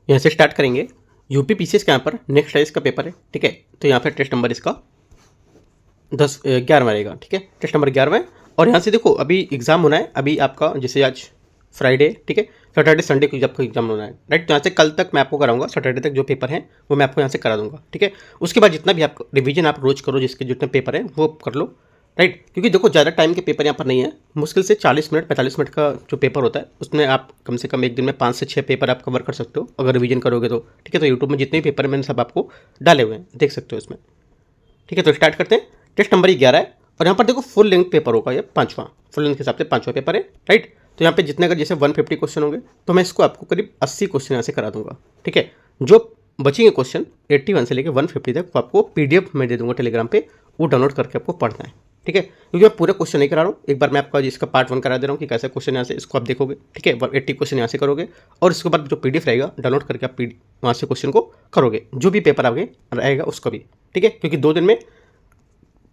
यहाँ से स्टार्ट करेंगे। यूपी पीसीएस का यहाँ पर नेक्स्ट है इसका पेपर है, ठीक है। तो यहाँ पर टेस्ट नंबर इसका 11वां रहेगा, ठीक है। टेस्ट नंबर 11वां। और यहाँ से देखो अभी एग्जाम होना है, अभी आपका जैसे आज फ्राइडे, ठीक है, सैटरडे संडे को आपको एग्जाम होना है, राइट। तो यहाँ से कल तक मैं आपको कराऊंगा, सैटरडे तक जो पेपर है वो मैं आपको यहाँ से करा दूंगा, ठीक है। उसके बाद जितना भी आप रिवीजन आप रोज करो, जिसके जितने पेपर हैं वो कर लो, राइट। क्योंकि देखो ज़्यादा टाइम के पेपर यहाँ पर नहीं है, मुश्किल से 40 मिनट 45 मिनट का जो पेपर होता है उसमें आप कम से कम एक दिन में 5 से 6 पेपर आप कवर कर सकते हो अगर रिवीजन करोगे तो, ठीक है। तो यूट्यूब में जितने भी पेपर हैं मैंने सब आपको डाले हुए हैं, देख सकते हो इसमें, ठीक है। तो स्टार्ट करते हैं। टेस्ट नंबर 11 है और यहाँ पर देखो फुल लेंथ पेपर होगा, ये 5वां, फुल लेंथ के हिसाब से 5वां पेपर है, राइट। तो यहाँ पे जितने अगर जैसे 150 क्वेश्चन होंगे तो मैं इसको आपको करीब 80 क्वेश्चन यहाँ से करा दूंगा, ठीक है। जो बचेंगे क्वेश्चन 81 से लेकर 150 तक वो आपको PDF में दे दूंगा टेलीग्राम पे, वो डाउनलोड करके आपको पढ़ना है, ठीक है। क्योंकि मैं पूरा क्वेश्चन नहीं करा रहा हूँ, एक बार मैं आपका इसका पार्ट 1 करा दे रहा हूँ कि कैसे क्वेश्चन यहाँ से इसको आप देखोगे, ठीक है। 80 क्वेश्चन यहाँ से करोगे और इसके बाद जो PDF रहेगा डाउनलोड करके आप वहाँ से क्वेश्चन को करोगे, जो भी पेपर आगे रहेगा उसका भी, ठीक है। क्योंकि 2 दिन में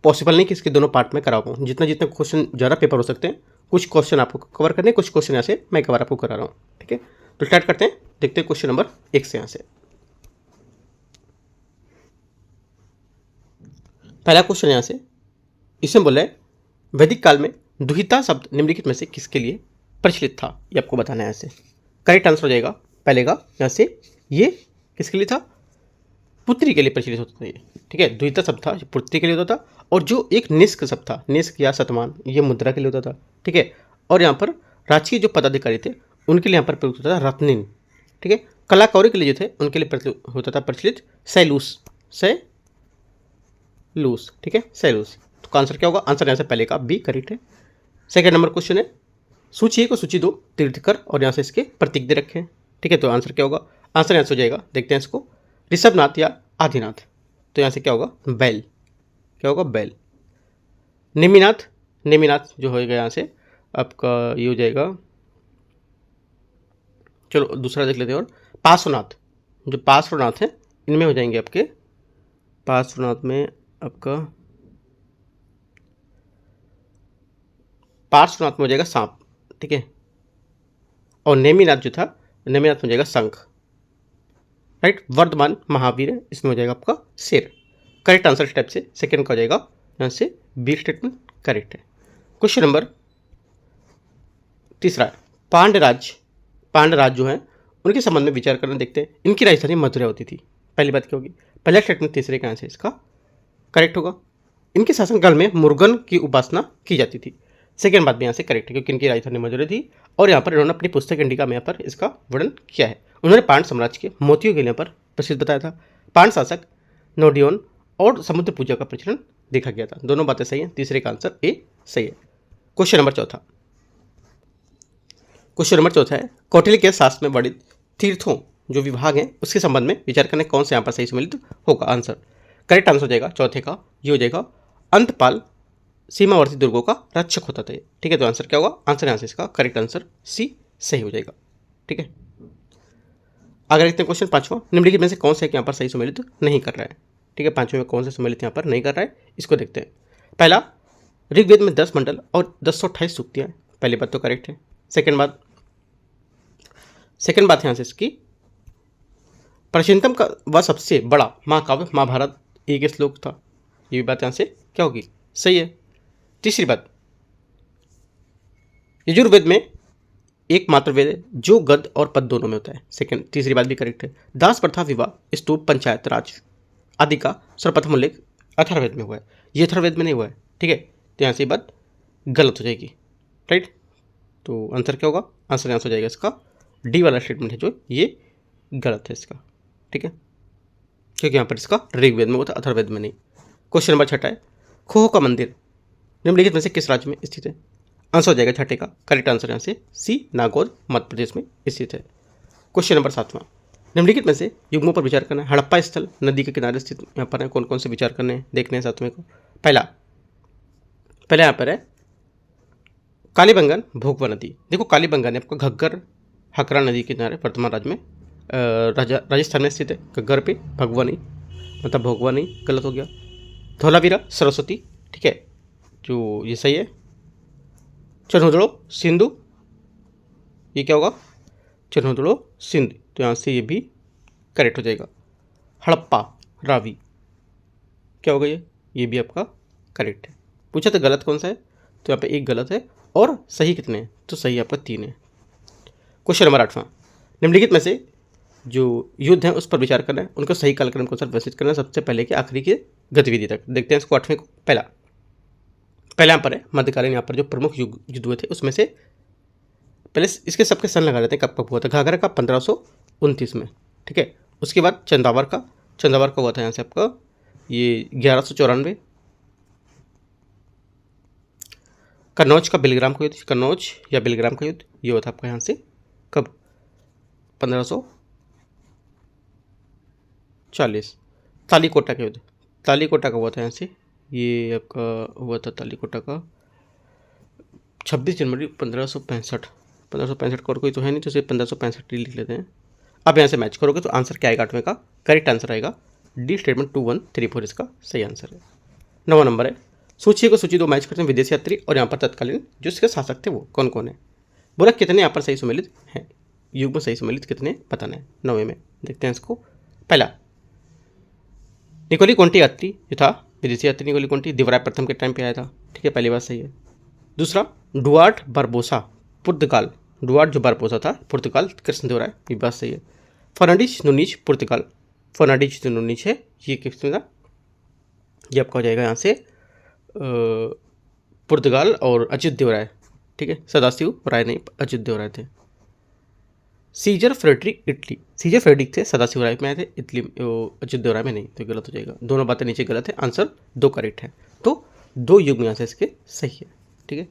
पॉसिबल नहीं कि इसके दोनों पार्ट में करा पाऊँ, जितना जितना क्वेश्चन ज़्यादा पेपर हो सकते हैं, कुछ क्वेश्चन आपको कवर करने, कुछ क्वेश्चन यहाँ से मैं कवर आपको करा रहा हूँ, ठीक है। तो स्टार्ट करते हैं, देखते हैं क्वेश्चन नंबर 1 से। यहाँ से पहला क्वेश्चन यहाँ से इसमें बोला है वैदिक काल में दुहिता शब्द निम्नलिखित में से किसके लिए प्रचलित था, ये आपको बताना है। यहाँ से करेक्ट आंसर हो जाएगा पहले का, यहाँ से ये किसके लिए था, पुत्री के लिए प्रचलित होता था ये, ठीक है। द्विता शब्द था जो पुत्री के लिए होता था, और जो एक निष्क शब्द था, निष्क या शतमान, ये मुद्रा के लिए होता था, ठीक है। और यहाँ पर राजकीय जो पदाधिकारी थे उनके लिए यहाँ पर प्रयुक्त होता था रत्निन, ठीक है। कलाकारों के लिए जो थे उनके लिए होता था प्रचलित सैलूस, सैलूस, ठीक है, सैलूस। तो आंसर क्या होगा, आंसर यहाँ से पहले का बी करेक्ट है। सेकेंड नंबर क्वेश्चन है सूची ए को सूची 2 तीर्थकर और यहाँ से इसके प्रतीक दे रखे हैं, ठीक है। तो आंसर क्या होगा, आंसर यहाँ से हो जाएगा, देखते हैं इसको, ऋषभनाथ या आदिनाथ। तो यहाँ से क्या होगा, बैल, क्या होगा, बैल। नेमिनाथ, नेमिनाथ जो होएगा यहाँ से आपका ये हो जाएगा, चलो दूसरा देख लेते हैं। और पार्श्वनाथ, जो पार्श्वनाथ है इनमें हो जाएंगे आपके, पार्श्वनाथ में आपका पार्श्वनाथ में हो जाएगा सांप, ठीक है। और नेमिनाथ जो था, नेमिनाथ में हो जाएगा शंख, राइट। वर्धमान महावीर है, इसमें हो जाएगा आपका शेर। करेक्ट आंसर स्टेप से सेकंड का हो जाएगा, यहाँ से बी स्टेटमेंट करेक्ट है। क्वेश्चन नंबर तीसरा है पांडराज, पांडराज जो है उनके संबंध में विचार करना, देखते हैं। इनकी राजधानी मथुरा होती थी, पहली बात क्या होगी, पहला स्टेटमेंट तीसरे का आंसर इसका करेक्ट होगा। इनके शासनकाल में मुर्गन की उपासना की जाती थी, सेकेंड बात भी यहाँ से करेक्ट है क्योंकि इनकी राजधानी मथुरा थी। और यहाँ पर इन्होंने अपनी पुस्तक इंडिका में यहाँ पर इसका वर्णन किया है। उन्होंने पांड साम्राज्य के मोतियों के लिए पर प्रसिद्ध बताया था। पांड शासक नोडियोन और समुद्र पूजा का प्रचलन देखा गया था। दोनों बातें सही हैं, तीसरे का आंसर ए सही है। क्वेश्चन नंबर चौथा, क्वेश्चन नंबर चौथा है कौटिल्य के शास्त्र में वर्णित तीर्थों जो विभाग हैं उसके संबंध में विचार करने कौन से यहाँ पर सही सम्मिलित होगा। आंसर करेक्ट आंसर हो जाएगा चौथे का, ये हो जाएगा अंतपाल सीमावर्ती दुर्गों का रक्षक होता था, ठीक है। तो आंसर क्या होगा, आंसर यहाँ से इसका करेक्ट आंसर सी सही हो जाएगा, ठीक है। आगे देखते हैं क्वेश्चन पांचवा, निम्नलिखित में से कौन सा यहाँ पर सही सम्मिलित नहीं कर रहा है, ठीक है। पांचवें में कौन सा सम्मिलित यहाँ पर नहीं कर रहा है, इसको देखते हैं। पहला, ऋग्वेद में 10 मंडल और 1028 सूक्तियाँ, पहली बात तो करेक्ट है। सेकेंड बात यहाँ से इसकी प्राचीनतम का वह सबसे बड़ा महाकाव्य महाभारत एक श्लोक था, ये भी बात यहाँ से क्या होगी, सही है। तीसरी बात, यजुर्वेद में एकमात्र वेद है जो गद्य और पद दोनों में होता है, सेकंड तीसरी बात भी करेक्ट है। दास प्रथा विवाह स्तूप पंचायत राज आदि का सर्वप्रथम उल्लेख अथर्ववेद में हुआ है, ये अथर्ववेद में नहीं हुआ है, ठीक है। तो यहाँ से ये बात गलत हो जाएगी, राइट। तो आंसर क्या होगा, आंसर यहाँ से हो जाएगा इसका डी वाला स्टेटमेंट है जो ये गलत है इसका, ठीक है, क्योंकि यहाँ पर इसका ऋग्वेद में होता है अथर्ववेद में नहीं। क्वेश्चन नंबर छठा है खोह का मंदिर निम्नलिखित में से किस राज्य में स्थित है। आंसर हो जाएगा छठे का, करेक्ट आंसर यहाँ से सी नागौर मध्य प्रदेश में स्थित है। क्वेश्चन नंबर सातवां, निम्नलिखित में से युग्मों पर विचार करना है। हड़प्पा स्थल नदी के किनारे स्थित यहाँ पर है, कौन कौन से विचार करने हैं देखने हैं सातवें को। पहला यहाँ पर है कालीबंगन भोगवा नदी। देखो कालीबंगन है आपका घग्गर हकरा नदी के किनारे वर्तमान राज्य में राजस्थान में स्थित है। घग्गर पे भगवा नहीं, मतलब भोगवा नहीं, गलत हो गया। धौलावीरा सरस्वती, ठीक है, जो ये सही है। चन्होदड़ो सिंधु, ये क्या होगा, चन्होदड़ो सिंध, तो यहाँ से ये भी करेक्ट हो जाएगा। हड़प्पा, रावी, क्या होगा ये भी आपका करेक्ट है। पूछा तो गलत कौन सा है, तो यहाँ पे एक गलत है और सही कितने हैं, तो सही आपका 3 है। क्वेश्चन नंबर 8वां, निम्नलिखित में से जो युद्ध हैं उस पर विचार करना है, उनको सही कालक्रम के अनुसार व्यवस्थित करना है, सबसे पहले के आखिरी की गतिविधि तक। देखते हैं इसको 8वें को। पहला यहाँ पर है मध्यकालीन, यहाँ पर जो प्रमुख युद्ध हुए थे उसमें से पहले इसके सबके सन लगा देते हैं, कब कब हुआ था। घाघरा का 1529 में, ठीक है। उसके बाद चंदावर का हुआ था यहाँ से आपका ये 1194। कन्नौज का बिलग्राम का युद्ध, कन्नौज या बिलग्राम का युद्ध, ये हुआ था आपका यहाँ से कब, 1540। तालीकोटा का युद्ध, तालीकोटा का हुआ था यहाँ से, ये आपका हुआ था तालीकोटा का 26 जनवरी 1565 का, और कोई तो है नहीं तो सिर्फ 1565 ही लिख लेते हैं। अब यहाँ से मैच करोगे तो आंसर क्या आएगा 8वें का, करेक्ट आंसर आएगा डी स्टेटमेंट 2134 इसका सही आंसर है। 9वां नंबर है, सूची को सूची 2 मैच करते हैं, विदेशी यात्री और यहाँ पर तत्कालीन जो इसके शासक थे वो कौन कौन है। बोला कितने यहाँ पर सही सम्मिलित हैं, युग में सही सम्मिलित कितने बताना है 9वें में। देखते हैं इसको। पहला निकोली कोंटी यात्री जो था, विदेशी यात्री निकोली कोंटी, दिवराय प्रथम के टाइम पे आया था, ठीक है, पहली बात सही है। दूसरा डुआर्ट बारबोसा, पुर्तगाल, डुआर्ट जो बारबोसा था पुर्तगाल, कृष्णदेवराय, ये बात सही है। फर्नांडिज नूनीज, पुर्तगाल, फर्नांडिज जो नूनीज है ये किसने था, ये आपका हो जाएगा यहाँ से पुर्तगाल, और अच्युत देवराय, ठीक है, सदाशिव राय नहीं अच्युत देवराय थे। Caesar Frederick Italy, Caesar Frederick थे, सदाशिव राय में आए थे, इटली अच्युत देवराय में नहीं, तो गलत हो जाएगा। दोनों बातें नीचे गलत है, आंसर 2 करेक्ट है, तो 2 युग में यहाँ से इसके सही है, ठीक है।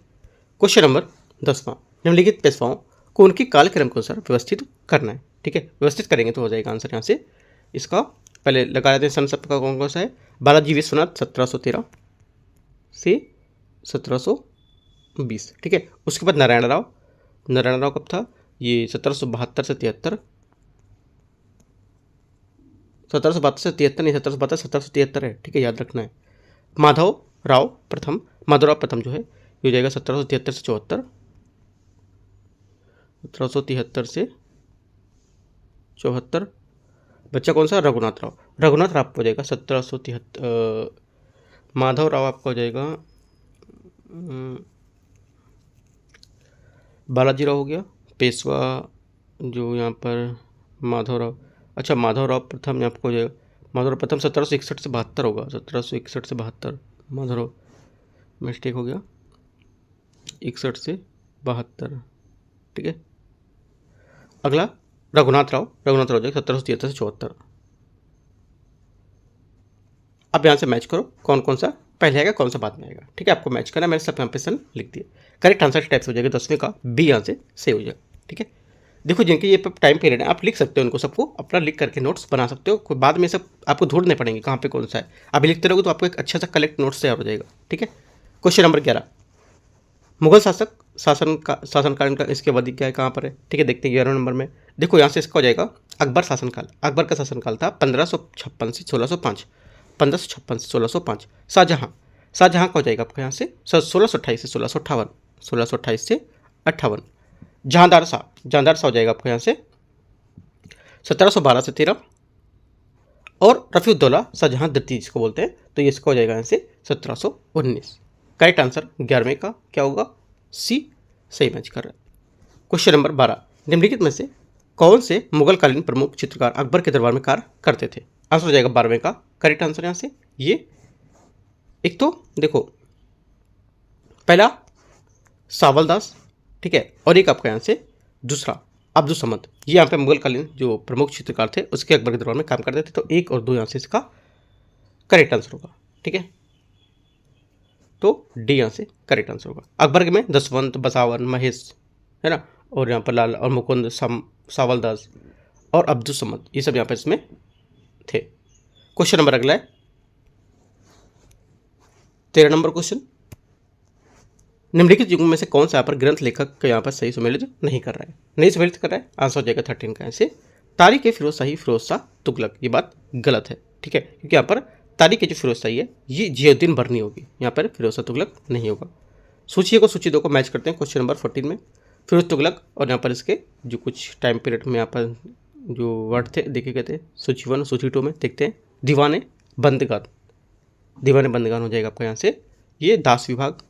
क्वेश्चन नंबर 10वां, निम्नलिखित पेशवाओं को उनकी कालक्रम के अनुसार व्यवस्थित करना है, ठीक है। व्यवस्थित करेंगे तो हो जाएगा आंसर यहाँ से इसका। पहले लगा देते हैं सन सबका कौन कौन सा है। बालाजी विश्वनाथ 1713 से 1720, ठीक है। उसके बाद नारायण राव कब था, ये 1772 से 73, 1772 से 73 नहीं, 1772 1773 है, ठीक है, याद रखना है। माधव राव प्रथम जो है ये हो जाएगा 1773 से 74, 1773 से 74। बच्चा कौन सा, रघुनाथ राव हो जाएगा 1773। माधव राव आपका हो जाएगा बालाजी राव हो गया पेशवा, जो यहाँ पर माधव राव, अच्छा माधव राव प्रथम यहाँ आपको हो जाएगा, माधव राव प्रथम 1761 से 72 होगा, 1761 से 72, माधव राव मिस्टेक हो गया, 61 से 72, ठीक है। अगला रघुनाथ राव हो जाएगा 1773 से 74। अब यहाँ से मैच करो कौन कौन सा पहले आएगा कौन सा बाद में आएगा, ठीक है। आपको मैच करना, मैंने सब यहाँ पे सन लिख दिए। करेक्ट आंसर टाइप से हो जाएगा 10वें का बी यहाँ से सही हो जाएगा, ठीक है। देखो जिनके ये टाइम पीरियड है आप लिख सकते हो, उनको सबको अपना लिख करके नोट्स बना सकते हो, कोई बाद में सब आपको ढूंढने पड़ेंगे कहाँ पे कौन सा है। अभी लिखते रहोगे तो आपको एक अच्छा सा कलेक्ट नोट्स तैयार हो जाएगा, ठीक है। क्वेश्चन नंबर 11, मुगल शासनकाल का इसकी अवधि क्या है, कहाँ पर है, ठीक है। देखते हैं 11 नंबर में। देखो यहाँ से इसका हो जाएगा अकबर का शासनकाल था 1556 से 1605, 1556 से 1605। शाहजहाँ का हो जाएगा आपका यहाँ से 1628 से 1658, 1628 से 58। जहांदार शाह हो जाएगा आपका यहाँ से 1712 से 13, और रफीउद्दौला शाहजहाँ द्वितीय जिसको बोलते हैं, तो ये इसका हो जाएगा यहाँ से 1719। करेक्ट आंसर 11वें का क्या होगा, सी सही मैच कर रहा है। क्वेश्चन नंबर 12, निम्नलिखित में से कौन से मुगल कालीन प्रमुख चित्रकार अकबर के दरबार में कार्य करते थे। आंसर हो जाएगा 12वें का करेक्ट आंसर यहाँ से। ये एक तो देखो पहला सावलदास, ठीक है, और एक आपका यहाँ से दूसरा अब्दुल समद, ये यहाँ पे मुगल कालीन जो प्रमुख चित्रकार थे उसके अकबर के दरबार में काम करते थे, तो 1 और 2 यहाँ से इसका करेक्ट आंसर होगा, ठीक है। तो डी यहाँ से करेक्ट आंसर होगा। अकबर में दसवंत, बसावन, महेश है ना, और यहाँ पर लाल और मुकुंद, सावलदास और अब्दुल समद, ये सब यहाँ पर इसमें थे। क्वेश्चन नंबर अगला है 13 नंबर क्वेश्चन, निम्नलिखित युगों में से कौन सा यहाँ पर ग्रंथ लेखक यहाँ पर सही सम्मिलित नहीं कर रहा है, नहीं सम्मिलित कर रहा है। आंसर हो जाएगा 13 का ऐसे तारीख फिरोज शाह तुगलक। ये बात गलत है, ठीक है, क्योंकि यहाँ पर तारीख जो फिरोज शाही है ये जियाउद्दीन बरनी होगी, यहाँ पर फिरोज शाह तुगलक नहीं होगा। सूची को सूची 2 को मैच करते हैं। क्वेश्चन नंबर 14 में फिरोज तुगलक और यहाँ पर इसके जो कुछ टाइम पीरियड में यहाँ पर जो वर्ड थे देखे गए थे सूची 1 सूची 2 में। देखते हैं दीवाने बंदगान, दीवाने बंदगान हो जाएगा आपका यहाँ से ये दास विभाग।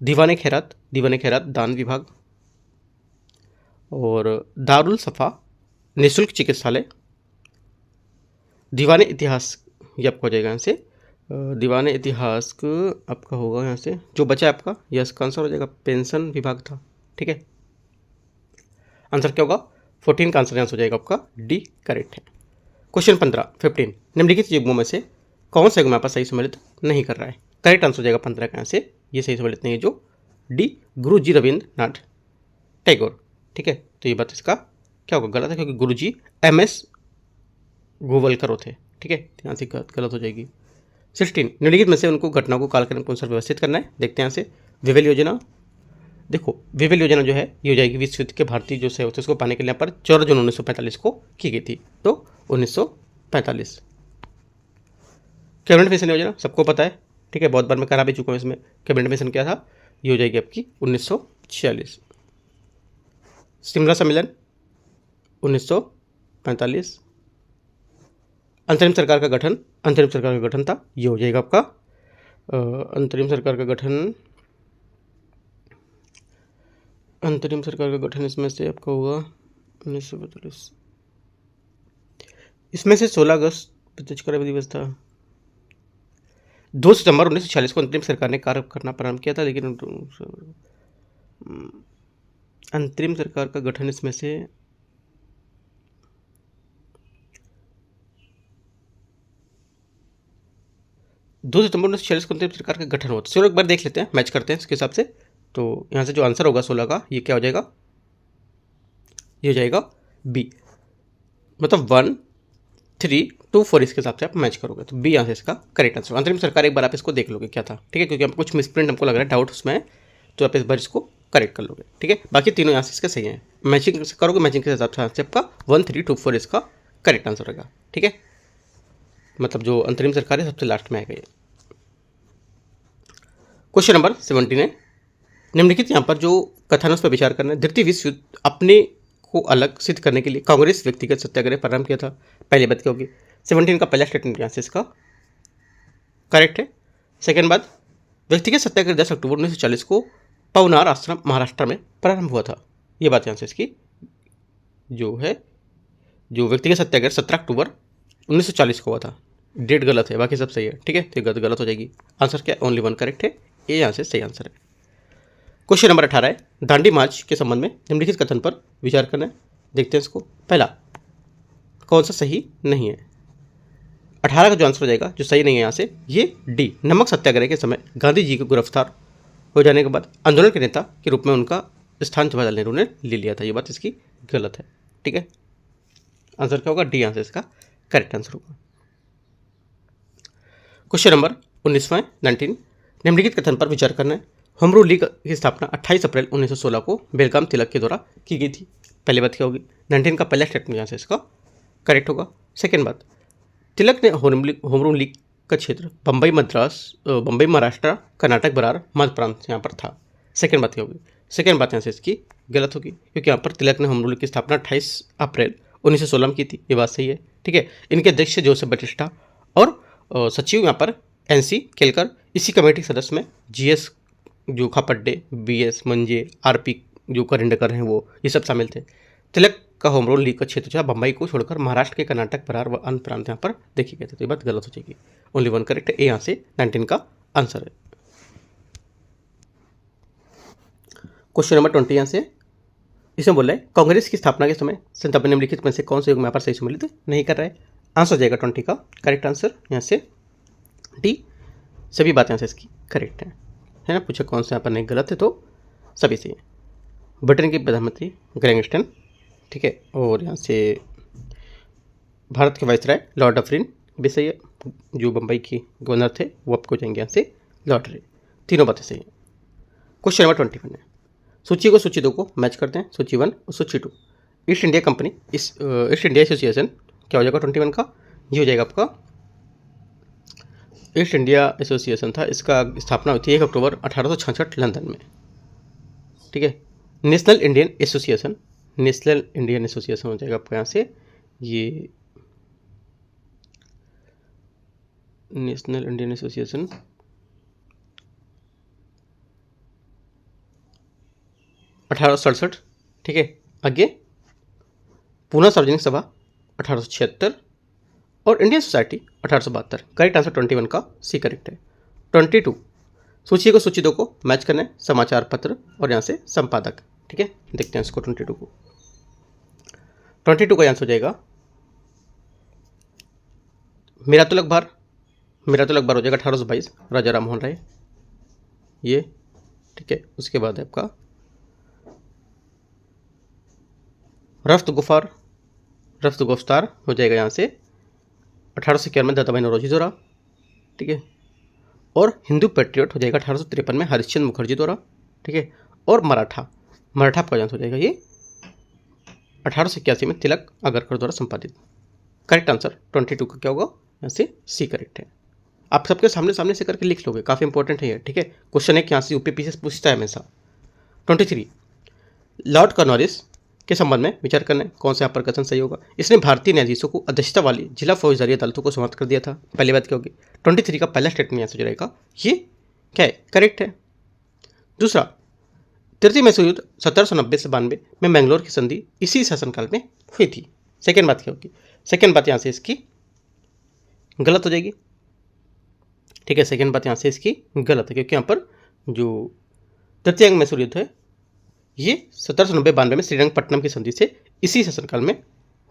दीवाने खैरात, दीवाने खैरात दान विभाग। और दारुल सफ़ा निःशुल्क चिकित्सालय। दीवाने इतिहास ये आपका हो जाएगा यहाँ से दीवाने इतिहास का आपका होगा यहाँ से जो बचा है आपका यस का आंसर हो जाएगा पेंशन विभाग था। ठीक है, आंसर क्या होगा 14 का आंसर यहाँ से हो जाएगा आपका डी करेक्ट है। क्वेश्चन 15 निम्नलिखित युग्मों में से कौन सा युग्म आपका सही सम्मिलित नहीं कर रहा है। करेक्ट आंसर हो जाएगा 15 का यहाँ से ये सही सम्मिलित नहीं है जो डी गुरुजी रविंद्रनाथ टैगोर। ठीक है, तो ये बात इसका क्या होगा गलत है क्योंकि गुरुजी MS गोवलकर होते। ठीक है, यहाँ से गलत हो जाएगी। 16 निम्नलिखित में से उनको घटनाओं को कालक्रम के अनुसार व्यवस्थित करना है। देखते हैं यहाँ से विवेल योजना। देखो विवेल योजना जो है ये हो जाएगी विश्व युद्ध के भारतीय जो सहयोग थे उसको पाने के लिए यहाँ पर 14 जून 1945 को की गई थी, तो 1945। कैबिनेट मिशन योजना सबको पता है। ठीक है, बहुत बार मैं करा भी चुका हूँ इसमें। कैबिनेट मिशन क्या था ये हो जाएगी आपकी 1946। शिमला सम्मेलन 1945। अंतरिम सरकार का गठन, अंतरिम सरकार का गठन था ये हो जाएगा आपका अंतरिम सरकार का गठन, अंतरिम सरकार का गठन इसमें से आपका होगा 1942। इसमें से 16 अगस्त प्रत्यक्ष कर दिवस था। 2 सितंबर 1946 को अंतरिम सरकार ने कार्य करना प्रारंभ किया था, लेकिन अंतरिम सरकार का गठन इसमें से दो सितंबर 1946 को अंतरिम सरकार का गठन हुआ। चलो एक बार देख लेते हैं, मैच करते हैं इसके हिसाब से। तो यहाँ से जो आंसर होगा 16 का ये क्या हो जाएगा, ये हो जाएगा बी, मतलब 1 3 2 4 इसके हिसाब से आप मैच करोगे तो बी यहाँ से इसका करेक्ट आंसर। अंतरिम सरकार एक बार आप इसको देख लोगे क्या था। ठीक है, क्योंकि आप कुछ मिसप्रिंट हमको लग रहा है डाउट उसमें है, तो आप इस बार इसको करेक्ट कर लोगे। ठीक है, बाकी तीनों यहाँ से इसके सही हैं। मैचिंग करोगे मैचिंग के हिसाब से आपका 1 3 2 4 इसका करेक्ट आंसर रहेगा। ठीक है, मतलब जो अंतरिम सरकार है सबसे लास्ट में आएगा ये। क्वेश्चन नंबर 17 है निम्नलिखित यहाँ पर जो कथन है उस पर विचार करना है। द्वितीय विश्व युद्ध अपने को अलग सिद्ध करने के लिए कांग्रेस व्यक्तिगत सत्याग्रह प्रारंभ किया था। पहली बात क्या होगी 17 का पहला स्टेटमेंट यहाँ से इसका करेक्ट है। सेकेंड बात व्यक्तिगत सत्याग्रह 10 अक्टूबर 1940 को पवनार आश्रम महाराष्ट्र में प्रारंभ हुआ था। ये बात यहाँ से इसकी जो है जो व्यक्तिगत सत्याग्रह 17 अक्टूबर 1940 को हुआ था। डेट गलत है, बाकी सब सही है। ठीक है, तो गलत हो जाएगी। आंसर क्या ओनली 1 करेक्ट है, ये यहाँ से सही आंसर है। क्वेश्चन नंबर 18 है दांडी मार्च के संबंध में निम्नलिखित कथन पर विचार करना है। देखते हैं इसको। पहला कौन सा सही नहीं है। 18 का जो आंसर हो जाएगा जो सही नहीं है यहाँ से ये डी, नमक सत्याग्रह के समय गांधी जी को गिरफ्तार हो जाने के बाद आंदोलन के नेता के रूप में उनका स्थान जवाहरलाल नेहरू ने ले लिया था। ये बात इसकी गलत है। ठीक है, आंसर क्या होगा डी, यहाँ से इसका करेक्ट आंसर होगा। क्वेश्चन नंबर 19 निम्नलिखित कथन पर विचार करना है। होम रूल लीग की स्थापना 28 अप्रैल 1916 को बेलगाम तिलक के द्वारा की गई थी। पहली बात क्या होगी 19 का पहला स्टेटमेंट यहाँ से इसका करेक्ट होगा। सेकेंड बात तिलक ने होम रूल लीग का क्षेत्र बम्बई महाराष्ट्र कर्नाटक बरार मध्य प्रांत यहाँ पर था। सेकेंड बात क्या होगी, सेकेंड बात यहाँ से इसकी गलत होगी क्योंकि यहाँ पर तिलक ने होम रूल लीग की स्थापना 28 अप्रैल 1916 में की थी। ये बात सही है। ठीक है, इनके अध्यक्ष जोसेफ बटिस्टा और सचिव यहाँ पर NC केलकर, इसी कमेटी के सदस्य में GS जो खापड्डे, BS मंजे, RP जो करिंडकर हैं वो ये सब शामिल थे। तिलक का होम रूल लीग का क्षेत्र जो है बम्बई को छोड़कर महाराष्ट्र के कर्नाटक बरार व अन्य प्रांत यहाँ पर देखे गए थे। तो ये बात गलत हो जाएगी। ओनली 1 करेक्ट है, ए यहाँ से 19 का आंसर है। क्वेश्चन नंबर 20 यहाँ से इसमें बोल रहा है कांग्रेस की स्थापना के समय संताप निम्नलिखित में से कौन से युग में यहाँ पर सही सम्मिलित नहीं कर रहा है। आंसर हो जाएगा 20 का करेक्ट आंसर यहाँ से डी, सभी बातें यहाँ से इसकी करेक्ट है ना। पूछा कौन सा यहाँ पर नहीं गलत है तो सभी सही है। ब्रिटेन के प्रधानमंत्री ग्रैंगस्टन, ठीक है, और यहाँ से भारत के वाइसराय लॉर्ड डफरिन भी सही है। जो बम्बई के गवर्नर थे वो आपको जाएंगे यहाँ से लॉर्ड रे, तीनों बातें सही हैं। क्वेश्चन नंबर 21 है सूची को सूची 2 को मैच करते हैं। सूची 1 और सूची 2 east India company east India association क्या हो जाएगा 21 का, ये हो जाएगा आपका ईस्ट इंडिया एसोसिएशन था। इसका स्थापना हुई थी 1 अक्टूबर 1866 लंदन में। ठीक है, national Indian association national Indian association हो जाएगा आपका यहाँ से, ये नेशनल इंडियन एसोसिएशन 1867, ठीक है। आगे पूना सार्वजनिक सभा 1876 और इंडियन सोसाइटी 1872। करेक्ट आंसर 21 का सी करेक्ट है। 22 सूची को सूची 2 को मैच करना है, समाचार पत्र और यहाँ से संपादक, ठीक है। देखते हैं इसको 22 को। 22 का आंसर हो जाएगा मिरातुल अखबार। मिरातुल अखबार हो जाएगा 1822, राजा राम मोहन राय, ये ठीक है। उसके बाद है आपका रफ्त गुफार, रफ्त गुफ्तार हो जाएगा यहाँ से 1851 में दादाभाई नौरोजी द्वारा, ठीक है। और हिंदू पैट्रियट हो जाएगा 1853 में हरिश्चंद्र मुखर्जी द्वारा, ठीक है। और मराठा, मराठा आपका आंसर हो जाएगा ये 1881 में तिलक आगरकर द्वारा संपादित। करेक्ट आंसर 22 का क्या होगा, यहाँ से सी करेक्ट है। आप सबके सामने सामने से करके लिख लोगे, काफ़ी इंपॉर्टेंट है ये, ठीक है। क्वेश्चन है कि यहाँ से यूपीपीसी पूछता है हमेशा। 23 लॉर्ड कॉर्नवालिस के संबंध में विचार करना है, कौन सा यहाँ पर कथन सही होगा। इसने भारतीय न्यायाधीशों को अध्यक्षता वाली जिला फौजदारी अदालतों को समाप्त कर दिया था। पहली बात क्या होगी, 23 का पहला स्टेटमेंट यहाँ से रहेगा, ये क्या है, करेक्ट है। दूसरा, तृतीय मैसूर युद्ध 1790 से 92 में मैंगलोर की संधि इसी शासनकाल में हुई थी। सेकेंड बात क्या होगी, सेकेंड बात यहाँ से इसकी गलत हो जाएगी, ठीक है। सेकेंड बात यहाँ से इसकी गलत है, क्योंकि यहाँ पर जो तृतीय मैसूर युद्ध है ये 1790-92 में श्रीरंगपट्टनम की संधि से इसी शासनकाल में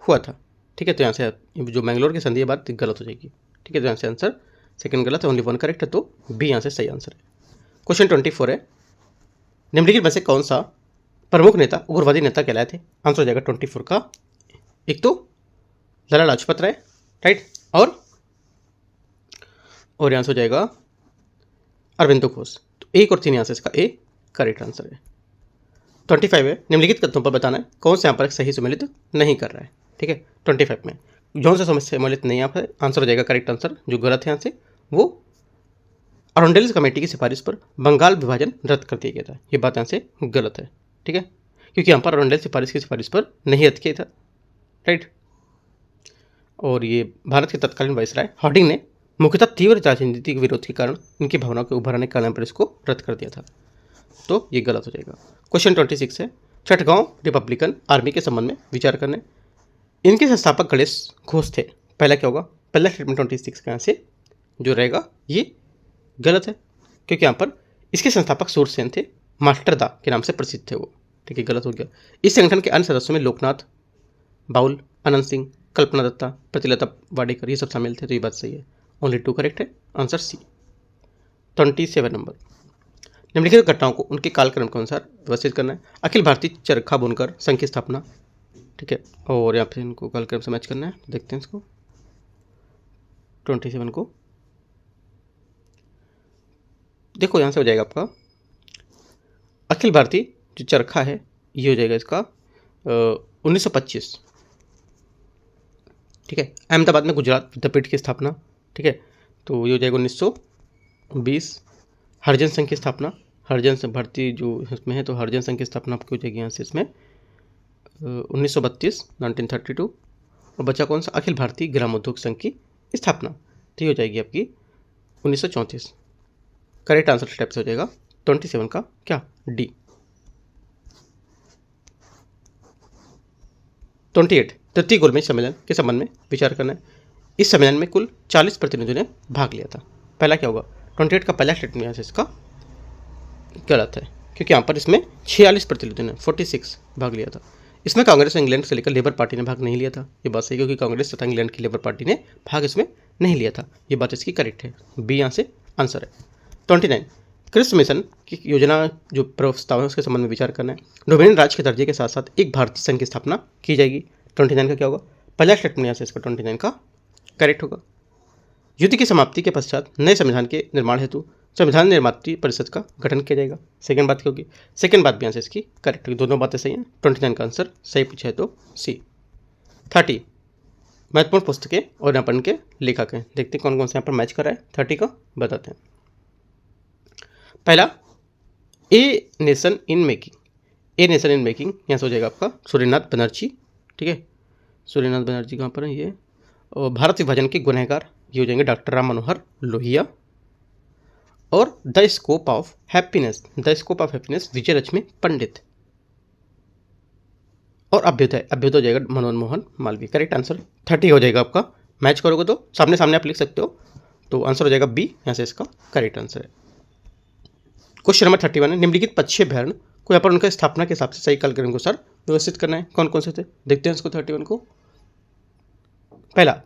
हुआ था, ठीक है। तो यहाँ से जो मैंगलोर की संधि है बात गलत हो जाएगी, ठीक है। तो यहाँ से आंसर सेकंड गलत है, ओनली वन करेक्ट है, तो बी यहाँ से सही आंसर है। क्वेश्चन 24 है, निम्नलिखित में से कौन सा प्रमुख नेता उग्रवादी नेता कहलाए थे। आंसर हो जाएगा 24 का, एक तो लाला लाजपत राय, राइट, और यहाँ से हो जाएगा अरविंदो घोष। तो 1 और 3 यहाँ से इसका ए करेक्ट आंसर है। 25 है, निम्नलिखित कथनों पर बताना है कौन से यहाँ पर सही सम्मिलित नहीं कर रहा है, ठीक है। 25 में जो सा सम्मिलित नहीं यहाँ पर आंसर हो जाएगा करेक्ट आंसर, जो गलत है यहाँ से वो अरुंडेल्स कमेटी की सिफारिश पर बंगाल विभाजन रद्द कर दिया गया था। ये बात यहाँ से गलत है, ठीक है, क्योंकि यहाँ पर अरुंडेल्स सिफारिश की सिफारिश पर नहीं रद्द किया था, राइट। और ये भारत के तत्कालीन वायसराय हार्डिंग ने मुख्यतः तीव्र राजनीतिक विरोध के कारण इनकी भावनाओं के उभरने के कारण पर इसको रद्द कर दिया था, तो ये गलत हो जाएगा। क्वेश्चन 26 है, चटगांव रिपब्लिकन आर्मी के संबंध में विचार करने। इनके संस्थापक गणेश घोष थे। पहला क्या होगा, पहला स्टेटमेंट 26 का यहाँ से जो रहेगा ये गलत है, क्योंकि यहाँ पर इसके संस्थापक सूरसेन थे, मास्टरदा के नाम से प्रसिद्ध थे वो, ठीक है, गलत हो गया। इस संगठन के अन्य सदस्यों में लोकनाथ बाउल, अनंत सिंह, कल्पना दत्ता, प्रतिलता वाडेकर, ये सब शामिल थे, तो ये बात सही है, ओनली 2 करेक्ट है, आंसर सी। 27 नंबर, निम्नलिखित घटनाओं को उनके कालक्रम के अनुसार व्यवस्थित करना है। अखिल भारतीय चरखा बुनकर संघ की स्थापना, ठीक है, और यहाँ पे इनको कालक्रम से मैच करना है। देखते हैं इसको 27 को, देखो यहाँ से हो जाएगा आपका अखिल भारतीय जो चरखा है ये हो जाएगा इसका 1925, ठीक है। अहमदाबाद में गुजरात विद्यापीठ की स्थापना, ठीक है, तो ये हो जाएगा 1920। हरिजन संघ की स्थापना, हरिजन संघ भारतीय जो इसमें है तो हरिजन संघ की स्थापना आपकी हो जाएगी यहाँ से इसमें 1932 1932। और बचा कौन सा, अखिल भारतीय ग्रामोद्योग संघ की स्थापना, तो ये हो जाएगी आपकी 1934। करेक्ट आंसर स्टेप से हो जाएगा 27 का क्या, डी। 28 तृतीय गोलमेज सम्मेलन के संबंध में विचार करना है। इस सम्मेलन में कुल 40 प्रतिनिधियों ने भाग लिया था। पहला क्या होगा, 28 का पहला स्टेटमेंट यहाँ से इसका गलत है, क्योंकि यहाँ पर इसमें 46 प्रतिनिधियों ने 46 भाग लिया था। इसमें कांग्रेस और इंग्लैंड से लेकर लेबर पार्टी ने भाग नहीं लिया था, ये बात सही, क्योंकि कांग्रेस तथा इंग्लैंड की लेबर पार्टी ने भाग इसमें नहीं लिया था, ये बात इसकी करेक्ट है, बी यहाँ से आंसर है। 29 क्रिस्ट मिशन की योजना जो प्रस्ताव है उसके संबंध में विचार करना है। डोमिनियन राज्य के दर्जे के साथ साथ एक भारतीय संघ की स्थापना की जाएगी। 29 का क्या होगा, पहला स्टेटमेंट यहाँ से इसका 29 का करेक्ट होगा। युद्ध की समाप्ति के पश्चात नए संविधान के निर्माण हेतु संविधान निर्मात्री परिषद का गठन किया जाएगा। सेकंड बात क्या होगी, सेकंड बात भी यहाँ से इसकी करेक्ट होगी, दोनों बातें सही हैं। 29 का आंसर सही पूछा है तो सी। 30 महत्वपूर्ण पुस्तकें और यहाँ पर इनके लेखक हैं, देखते हैं कौन कौन से यहाँ पर मैच कर रहा है। 30 का बताते हैं। पहला, a nation in making, a nation in making, यहाँ से हो जाएगा आपका सूर्यनाथ बनर्जी, ठीक है। सूर्यनाथ बनर्जी कहाँ पर है ये, और भारत विभाजन के गुनहगार, ये हो जाएंगे डॉक्टर राम मनोहर लोहिया। और the scope of happiness, the scope of happiness Vijaya Lakshmi Pandit. और अभ्युदय, अभ्युदय हो जाएगा मनमोहन मालवीय। करेक्ट आंसर 30 हो जाएगा आपका। मैच करोगे तो सामने सामने आप लिख सकते हो, तो आंसर हो जाएगा बी, यहाँ से इसका करेक्ट आंसर है। क्वेश्चन नंबर 31 है, निम्नलिखित पक्षीय अभ्यारण्य को यहाँ पर उनका स्थापना के हिसाब से सही कालक्रम के अनुसार व्यवस्थित करना है। कौन कौन से थे, देखते हैं इसको 31 को। पहला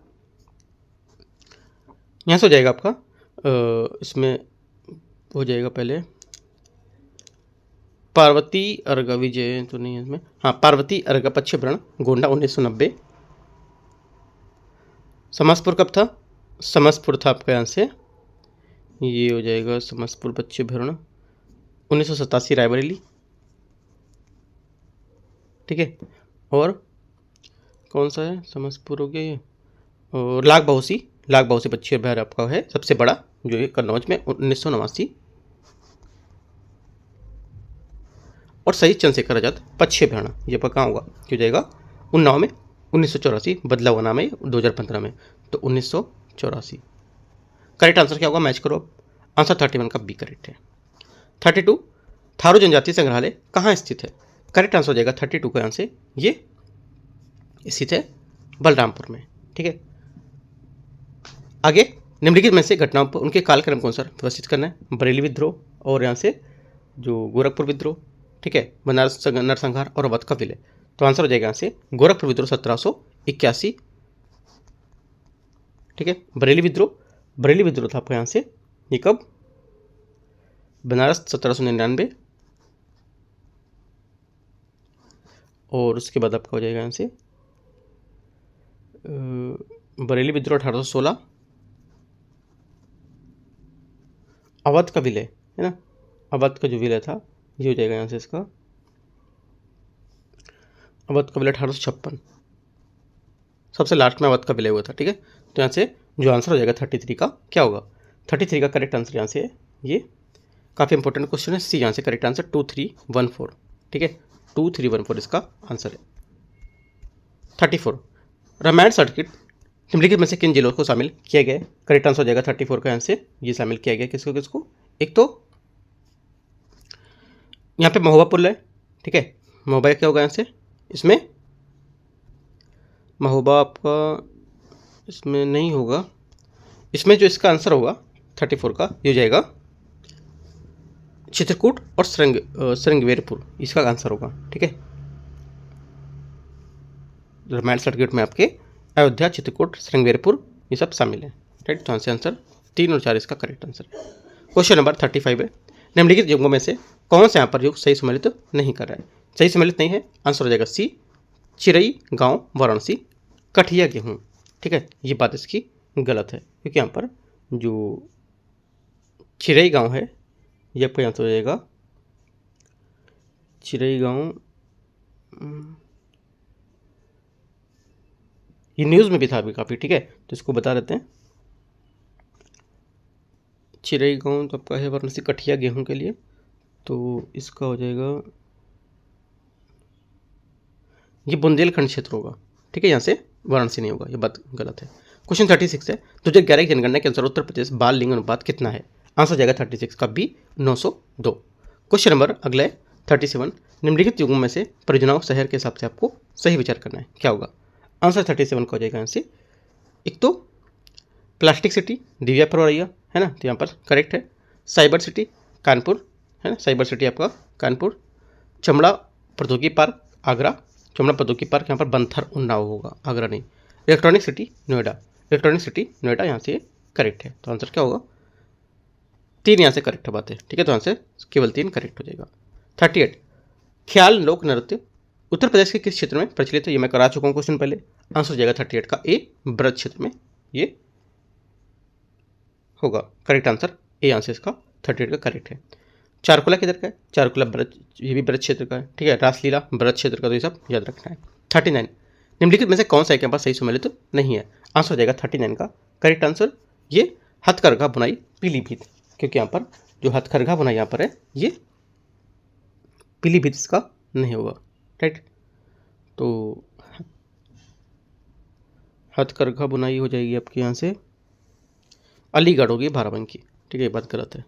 यहाँ से हो जाएगा आपका इसमें हो जाएगा पहले पार्वती अर्घ, विजय तो नहीं है इसमें, हाँ पार्वती अर्घ पक्षी अभ्यारण्य गोंडा 1990। समसपुर कब था, समसपुर था आपका यहाँ से, ये हो जाएगा समसपुर पक्षी अभ्यारण्य 1987 रायबरेली, ठीक है। और कौन सा है, समसपुर हो गया ये, और लाख बाउसी पक्षी अभ्यारण्य आपका है सबसे बड़ा, जो है कन्नौज में 1989। और शहीद चंद्रशेखर आजाद पक्षी अभ्यारण्य ये पर कहाँ होगा, क्यों जाएगा उन्नाव में 1984, बदला हुआ नाम है 2015 में, तो 1984। करेक्ट आंसर क्या होगा, मैच करो। आंसर 31 का बी करेक्ट है। 32 थारू जनजातीय संग्रहालय कहाँ स्थित है। करेक्ट आंसर हो जाएगा 32 का आंसर, ये स्थित है बलरामपुर में, ठीक है। आगे निम्नलिखित में से घटनाओं पर उनके कालक्रम के अनुसार व्यवस्थित करना है। बरेली विद्रोह, और यहाँ से जो गोरखपुर विद्रोह, ठीक है, बनारस नरसंहार और अवध का विलय। तो आंसर हो जाएगा यहाँ से गोरखपुर विद्रोह 1781, ठीक है। बरेली विद्रोह था आपका यहाँ से, ये कब, बनारस 1799। और उसके बाद आपका हो जाएगा यहाँ से बरेली विद्रोह 1816। अवध का विलय है ना, अवध का जो विलय था ये हो जाएगा यहाँ से इसका, अवध का विलय 1856, सबसे लास्ट में अवध का विलय हुआ था, ठीक है। तो यहाँ से जो आंसर हो जाएगा 33 का क्या होगा, 33 का करेक्ट आंसर यहाँ से है, ये काफ़ी इंपॉर्टेंट क्वेश्चन है। सी यहाँ से करेक्ट आंसर 2314, ठीक है, 2314 इसका आंसर है। 34 रामायण सर्किट निम्नलिखित में से किन जिलों को शामिल किया गया है। करेक्ट आंसर हो जाएगा 34 का आंसर, ये शामिल किया गया किसको किसको, एक तो यहाँ पे महोबा पुल है, ठीक है, महोबा क्या होगा यहाँ से, इसमें महोबा आपका इसमें नहीं होगा, इसमें जो इसका आंसर होगा 34 का ये हो जाएगा चित्रकूट और श्रृंगवेरपुर, इसका आंसर होगा, ठीक है। रामायण सर्किट में आपके अयोध्या, चित्रकूट, श्रृंगवेरपुर ये सब शामिल है, राइट। तो आंसर 3 और 4 इसका करेक्ट आंसर है। क्वेश्चन नंबर 35 है, निम्नलिखित युगों में से कौन सा यहाँ पर युग सही सम्मिलित नहीं कर रहा है। सही सम्मिलित नहीं है, आंसर हो जाएगा सी, चिरई गांव वाराणसी कठिया गेहूँ, ठीक है। ये बात इसकी गलत है, क्योंकि यहाँ पर जो चिरई गांव है ये आपका आंसर हो जाएगा चिरई गांव, ये न्यूज़ में भी था अभी काफ़ी, ठीक है, तो इसको बता देते हैं। चिरई गांव तो आपका है वाराणसी कठिया गेहूं के लिए, तो इसका हो जाएगा ये बुंदेलखंड क्षेत्र होगा, ठीक है, यहाँ से वाराणसी नहीं होगा, ये बात गलत है। क्वेश्चन 36 है, 2011 की जनगणना के अनुसार उत्तर प्रदेश बाल लिंग अनुपात कितना है। आंसर हो जाएगा 36 का बी 902। क्वेश्चन नंबर अगला है 37, निम्नलिखित युगों में से परियोजनाओं शहर के हिसाब से आपको सही विचार करना है, क्या होगा। आंसर 37 का हो जाएगा यहाँ से, एक तो प्लास्टिक सिटी दिव्या परवैया है ना, तो यहाँ पर करेक्ट है। साइबर सिटी कानपुर है ना, साइबर सिटी आपका कानपुर। चमड़ा प्रौद्योगिकी पार्क आगरा, चमड़ा प्रौद्योगिकी पार्क यहाँ पर बंथर उन्नाव होगा, आगरा नहीं। Electronic city Noida, electronic city Noida यहाँ से करेक्ट है, तो आंसर क्या होगा 3 यहाँ से करेक्ट बात है, ठीक है, तो आंसर केवल 3 करेक्ट हो जाएगा। 38 ख्याल लोक नृत्य उत्तर प्रदेश के किस क्षेत्र में प्रचलित है, ये मैं करा चुका हूँ क्वेश्चन पहले। आंसर हो जाएगा 38 का ए ब्रज क्षेत्र में ये होगा, करेक्ट आंसर ए आंसर इसका 38 का करेक्ट है। चारकुला किधर का है, चारकुला ब्रज, ये भी ब्रज क्षेत्र का है, ठीक है, रासलीला ब्रज क्षेत्र का, तो ये सब याद रखना है। 39 निम्नलिखित में से कौन सा एक यहाँ पर सही सम्मिलित नहीं है। आंसर हो जाएगा 39 का करेक्ट आंसर, ये हथकरघा बुनाई पीलीभीत, क्योंकि यहाँ पर जो हथकरघा बुनाई यहाँ पर है ये पीलीभीत इसका नहीं होगा, राइट। तो हथकरघा बुनाई हो जाएगी आपके यहाँ से, अलीगढ़ होगी बाराबंकी, ठीक है, ये बात गलत है।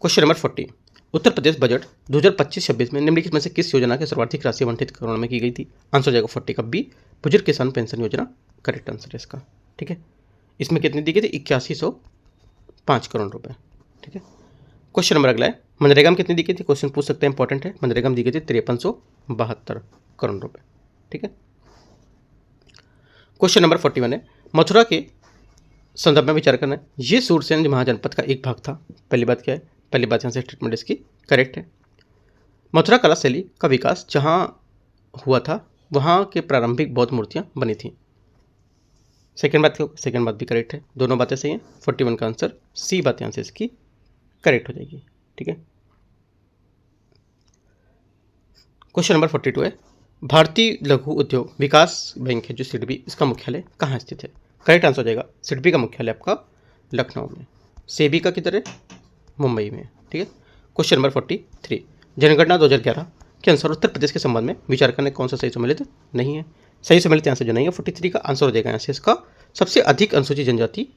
Question number 40, Uttar Pradesh budget 2025-26 में निम्नलिखित में से किस योजना की सर्वाधिक राशि आवंटित करोड़ में की गई थी? आंसर हो जाएगा 40 का बी, बुजुर्ग किसान पेंशन योजना, करेक्ट आंसर है इसका, ठीक है। इसमें कितनी दी गई थी? 8105 करोड़ रुपए, ठीक है। क्वेश्चन नंबर अगला है, मनरेगा में कितनी दी गई थी? क्वेश्चन पूछ सकते हैं, इंपॉर्टेंट है। मनरेगा में दी गई थी 5372 करोड़ रुपए, ठीक है। क्वेश्चन नंबर 41 है, मथुरा के संदर्भ में विचार करना है। ये सूरसेन महाजनपद का एक भाग था। पहली बात क्या है? पहली बात यहाँ से स्टेटमेंट इसकी करेक्ट है। मथुरा कला शैली का विकास जहाँ हुआ था वहाँ के प्रारंभिक बौद्ध मूर्तियाँ बनी थी। सेकेंड बात क्या? सेकेंड बात भी करेक्ट है, दोनों बातें सही हैं। 41 का आंसर सी बात यहाँ से इसकी करेक्ट हो जाएगी, ठीक है। क्वेश्चन नंबर 42 है, भारतीय लघु उद्योग विकास बैंक है जो सिडबी, इसका मुख्यालय कहाँ स्थित है? करेक्ट आंसर हो जाएगा सिडबी का मुख्यालय आपका लखनऊ में, सेबी का किधर है? मुंबई में, ठीक है। क्वेश्चन नंबर 43, जनगणना 2011 के अनुसार उत्तर प्रदेश के संबंध में विचार करने कौन सा सही सम्मिलित नहीं है? सही सम्मिलित यहाँ से जो नहीं है 43 का आंसर हो जाएगा यहाँ से इसका सबसे अधिक अनुसूचित जनजाति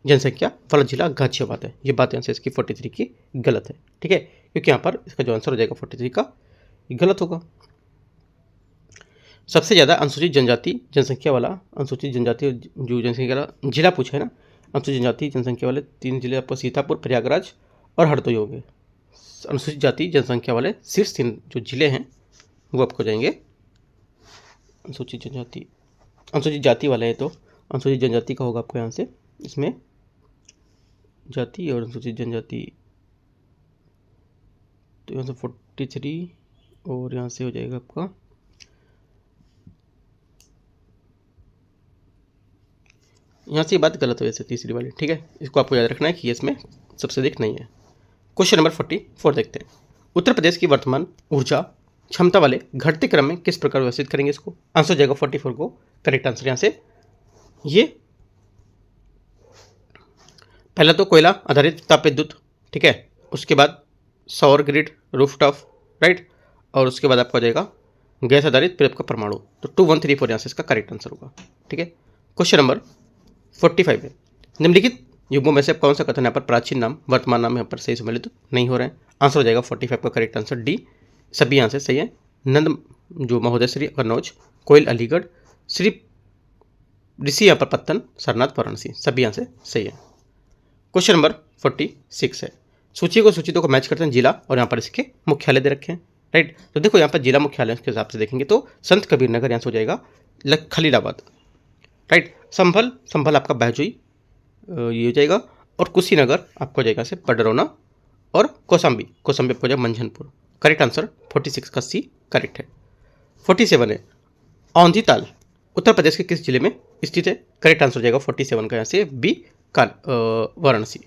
जनसंख्या वाला जिला गाजियाबाद है। ये बात यहाँ से इसकी 43 की गलत है, ठीक है, क्योंकि यहाँ पर इसका जो आंसर हो जाएगा 43 का गलत होगा। सबसे ज़्यादा अनुसूचित जनजाति जनसंख्या वाला अनुसूचित जनजाति जो जनसंख्या वाला जिला पूछा है ना, अनुसूचित जनजाति जनसंख्या वाले 3 जिले आपको सीतापुर, प्रयागराज और हरदोई हो गए। अनुसूचित जाति जनसंख्या वाले शीर्ष 3 जो जिले हैं वो आपको जाएंगे अनुसूचित जनजाति, अनुसूचित जाति वाले है तो अनुसूचित जनजाति का होगा आपको यहाँ से, इसमें जाति और अनुसूचित जनजाति, तो यहाँ से 43 और यहाँ से हो जाएगा आपका यहाँ से बात गलत हो वैसे तीसरी वाली, ठीक है, इसको आपको याद रखना है कि इसमें सबसे अधिक नहीं है। क्वेश्चन नंबर 44 देखते हैं, उत्तर प्रदेश की वर्तमान ऊर्जा क्षमता वाले घटते क्रम में किस प्रकार व्यवस्थित करेंगे इसको? आंसर हो जाएगा 44 को करेक्ट आंसर यहाँ से। ये पहला तो कोयला आधारित ताप विद्युत, ठीक है, उसके बाद सौर ग्रिड रूफटॉप, राइट, और उसके बाद आपका हो जाएगा गैस आधारित फिर आपका परमाणु, तो 2134 यहाँ से इसका करेक्ट आंसर होगा, ठीक है। क्वेश्चन नंबर 45 है, निम्नलिखित युगों में से कौन सा कथन यहाँ पर प्राचीन नाम वर्तमान नाम यहाँ पर सही सम्मिलित नहीं हो रहे हैं? आंसर हो जाएगा 45 का करेक्ट आंसर डी, सभी यहाँ से सही है। नंद जो महोदय श्री कन्नौज, कोयल अलीगढ़, श्री ऋषि यहाँ पर पत्तन, सरनाथ वाराणसी, सभी यहाँ से सही है। क्वेश्चन नंबर 46 है, सूची को सूचितों को मैच करते हैं जिला और यहाँ पर इसके मुख्यालय दे रखे हैं, राइट। तो देखो यहाँ पर जिला मुख्यालय के हिसाब से देखेंगे तो संत कबीर नगर यहाँ से हो जाएगा खलीलाबाद, राइट। संभल आपका बहजोई ये हो जाएगा, और कुशीनगर आपको हो जाएगा से पडरौना, और कौशाम्बी आपको हो जाएगा मंझनपुर। करेक्ट आंसर 46 का सी करेक्ट है। 47 है, औंधीताल उत्तर प्रदेश के किस जिले में स्थित है? करेक्ट आंसर हो जाएगा 47 का यहाँ से बी वाराणसी।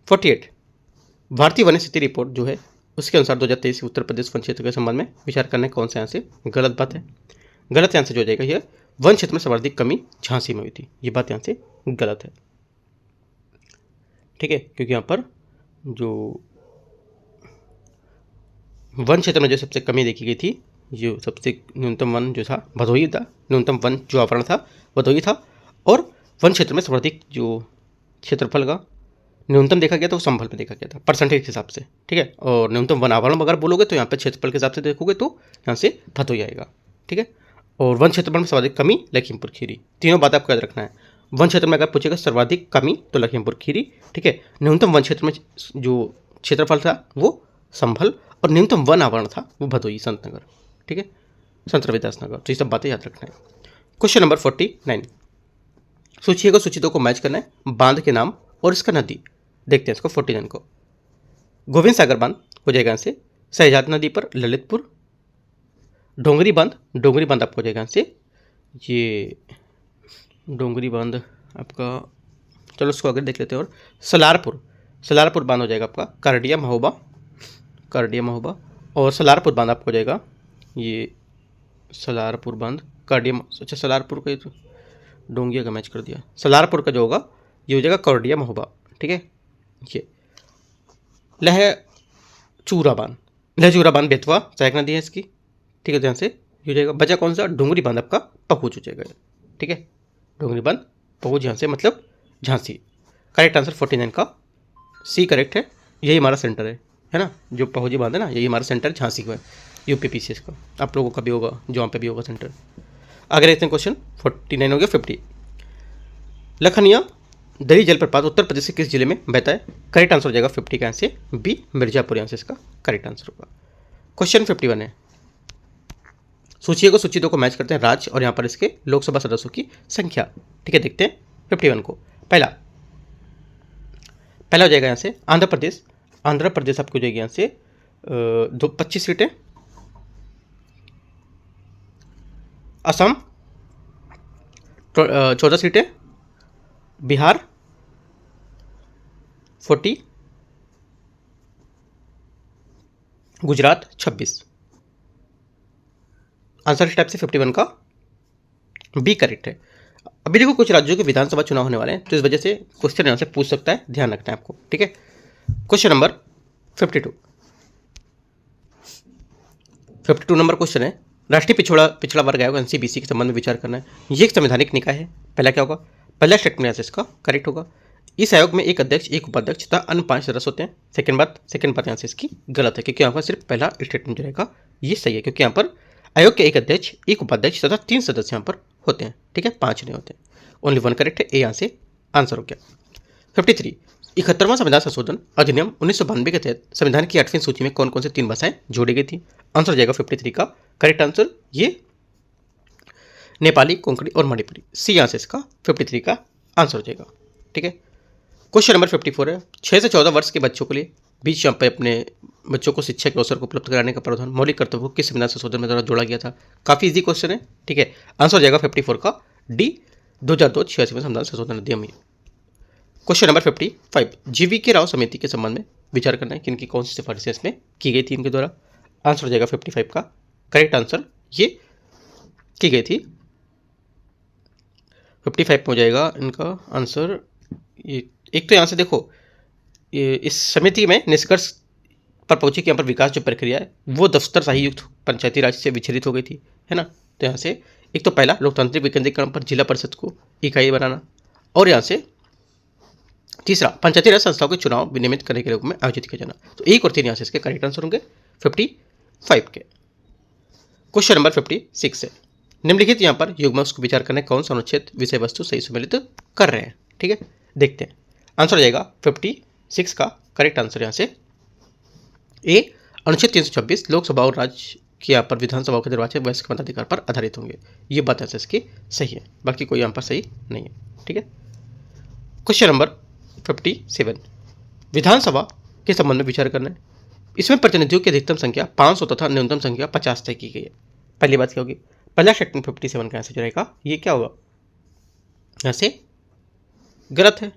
48, भारतीय वन स्थिति रिपोर्ट जो है उसके अनुसार 2023 उत्तर प्रदेश वन क्षेत्र के संबंध में विचार करने कौन सा यहाँ से गलत बात है? गलत आंसर जो हो जाएगा ये वन क्षेत्र में सर्वाधिक कमी झांसी में हुई थी, ये बात यहाँ से गलत है, ठीक है, क्योंकि यहाँ पर जो वन क्षेत्र में जो सबसे कमी देखी गई थी, जो सबसे न्यूनतम वन जो था भदोही था, न्यूनतम वन जो आवरण था भदोही था, और वन क्षेत्र में सर्वाधिक जो क्षेत्रफल का न्यूनतम देखा गया था वो संभल में देखा गया था परसेंटेज के हिसाब से, ठीक है, और न्यूनतम वन आवरण अगर बोलोगे तो यहाँ पे क्षेत्रफल के हिसाब से देखोगे तो यहाँ से भदोही आएगा, ठीक है, और वन क्षेत्रफल में सर्वाधिक कमी लखीमपुर खीरी। तीनों बात आपको याद रखना है, वन क्षेत्र में अगर पूछेगा सर्वाधिक कमी तो लखीमपुर खीरी, ठीक है, न्यूनतम वन क्षेत्र में जो क्षेत्रफल था वो संभल, और न्यूनतम वन आवरण था वो भदोही संतनगर, ठीक है, संत रविदास नगर, तो ये सब बातें याद रखना है। क्वेश्चन नंबर 49, सूची को सूचितों को मैच करना है, बांध के नाम और इसका नदी देखते हैं इसको 49 को। गोविंद सागर बांध हो जाएगा यहाँ से शहजाद नदी पर ललितपुर, डोंगरी बांध आपको हो जाएगा यहाँ से ये डोंगरी बांध आपका, चलो उसको आगे देख लेते हैं, और सलारपुर बांध हो जाएगा आपका करडिया महोबा, और सलारपुर बांध आपको हो जाएगा ये सलारपुर बांध करडिया, अच्छा सलारपुर का तो डोंगिया का मैच कर दिया, सलारपुर का जो होगा ये हो जाएगा करडिया महोबा, ठीक है। ये लह चूरा बांध लजूरा बांध बेतवा सहायक नदी है इसकी, ठीक है, ध्यान से हो जाएगा। बचा कौन सा, डूंगरी बांध आपका पहुँच हो जाएगा, ठीक है, डूंगरी बांध पहुँच यहाँ से मतलब झांसी। करेक्ट आंसर 49 का सी करेक्ट है, यही हमारा सेंटर है ना, जो पहुँची बांध है ना, यही हमारा सेंटर झांसी का है, यूपीपीसीएस का। आप लोगों का भी होगा, जो वहाँ पे भी होगा सेंटर। आगे देखते हैं क्वेश्चन 49 हो गया 50। लखनिया दरी जलप्रपात उत्तर प्रदेश के किस जिले में बहता है? करेक्ट आंसर हो जाएगा 50 का आंसर बी मिर्जापुर, यहाँ से इसका करेक्ट आंसर होगा। क्वेश्चन 51 है, सूची को सूची 2 को मैच करते हैं राज्य और यहाँ पर इसके लोकसभा सदस्यों की संख्या, ठीक है। देखते हैं 51 को। पहला हो जाएगा यहाँ से आंध्र प्रदेश। आंध्र प्रदेश आपको हो जाएगी यहाँ से 25 सीटें। असम 14 सीटें। बिहार 40। गुजरात 26। आंसर इस टाइप से 51 का बी करेक्ट है। अभी देखो कुछ राज्यों के विधानसभा चुनाव होने वाले हैं, तो इस वजह से क्वेश्चन यहाँ से पूछ सकता है, ध्यान रखना है आपको, ठीक है। क्वेश्चन नंबर 52 नंबर क्वेश्चन है, राष्ट्रीय पिछड़ा वर्ग आयोग एनसीबीसी के संबंध में विचार करना है। ये एक संवैधानिक निकाय है। पहला क्या होगा, पहला स्टेटमेंट इसका करेक्ट होगा। इस आयोग में एक अध्यक्ष, एक उपाध्यक्ष तथा अन्य 5 सदस्य होते हैं। सेकंड बात यहाँ से इसकी गलत है, क्योंकि यहाँ पर सिर्फ पहला स्टेटमेंट जो रहेगा ये सही है, क्योंकि यहाँ पर आयोग के एक अध्यक्ष, एक उपाध्यक्ष तथा 3 सदस्य यहाँ पर होते हैं, ठीक है, 5 नहीं होते। ओनली 1 करेक्ट है, ए यहाँ से आंसर हो गया। 53 71वां संविधान संशोधन अधिनियम 1992 के तहत संविधान की 8वीं सूची में कौन कौन से 3 भाषाएं जोड़ी गई थी? आंसर हो जाएगा 53 का करेक्ट आंसर ये नेपाली, कोंकणी और मणिपुरी। सी यहाँ से इसका 53 का आंसर हो जाएगा, ठीक है। क्वेश्चन नंबर 54 है, 6 से 14 वर्ष के बच्चों के लिए बीच यहाँ पे अपने बच्चों को शिक्षा के अवसर को उपलब्ध कराने का प्रावधान मौलिक कर्तव्यों को किस संविधान संशोधन में द्वारा जोड़ा गया था? काफी इजी क्वेश्चन है, ठीक है। आंसर हो जाएगा 54 का डी 2002-86 में संविधान संशोधन अधिनियम। क्वेश्चन नंबर 55 जीवीके राव समिति के संबंध में विचार करना है, किनकी कौन सी सिफारिशें इसमें की गई थी इनके द्वारा? आंसर हो जाएगा 55 का करेक्ट आंसर ये की गई थी। 55 में हो जाएगा इनका आंसर। ये एक तो यहाँ से देखो, इस समिति में निष्कर्ष पर पहुंची कि यहाँ पर विकास जो प्रक्रिया है वो दफ्तर शाही युक्त पंचायती राज से विचलित हो गई थी, है ना। तो यहाँ से एक तो पहला लोकतांत्रिक विकेंद्रीकरण पर जिला परिषद को इकाई बनाना, और यहाँ से तीसरा पंचायती राज संस्थाओं के चुनाव विनियमित करने के रूप में आयोजित किया जाना। तो 1 और 3 यहाँ से इसके करेक्ट आंसर होंगे 55 के। क्वेश्चन नंबर 56 है, निम्नलिखित यहाँ पर युग्म को विचार करने कौन सा अनुच्छेद विषय वस्तु सही सम्मिलित कर रहे हैं, ठीक है। देखते हैं आंसर हो जाएगा 56 का करेक्ट आंसर यहाँ से ए अनुच्छेद 326 लोकसभा और राज्य की यहाँ पर विधानसभाओं के निर्वाचन वयस्क मताधिकार पर आधारित होंगे। ये बात यहाँ से इसकी सही है, बाकी कोई यहाँ पर सही नहीं है, ठीक है। क्वेश्चन नंबर 57 विधानसभा के संबंध में विचार करना है। इसमें प्रतिनिधियों की अधिकतम संख्या 500 तथा न्यूनतम संख्या 50 तय की गई है। पहली बात क्या होगी, पहला स्टेटमेंट 57 का आंसर जो रहेगा ये क्या होगा, यहाँ से गलत है,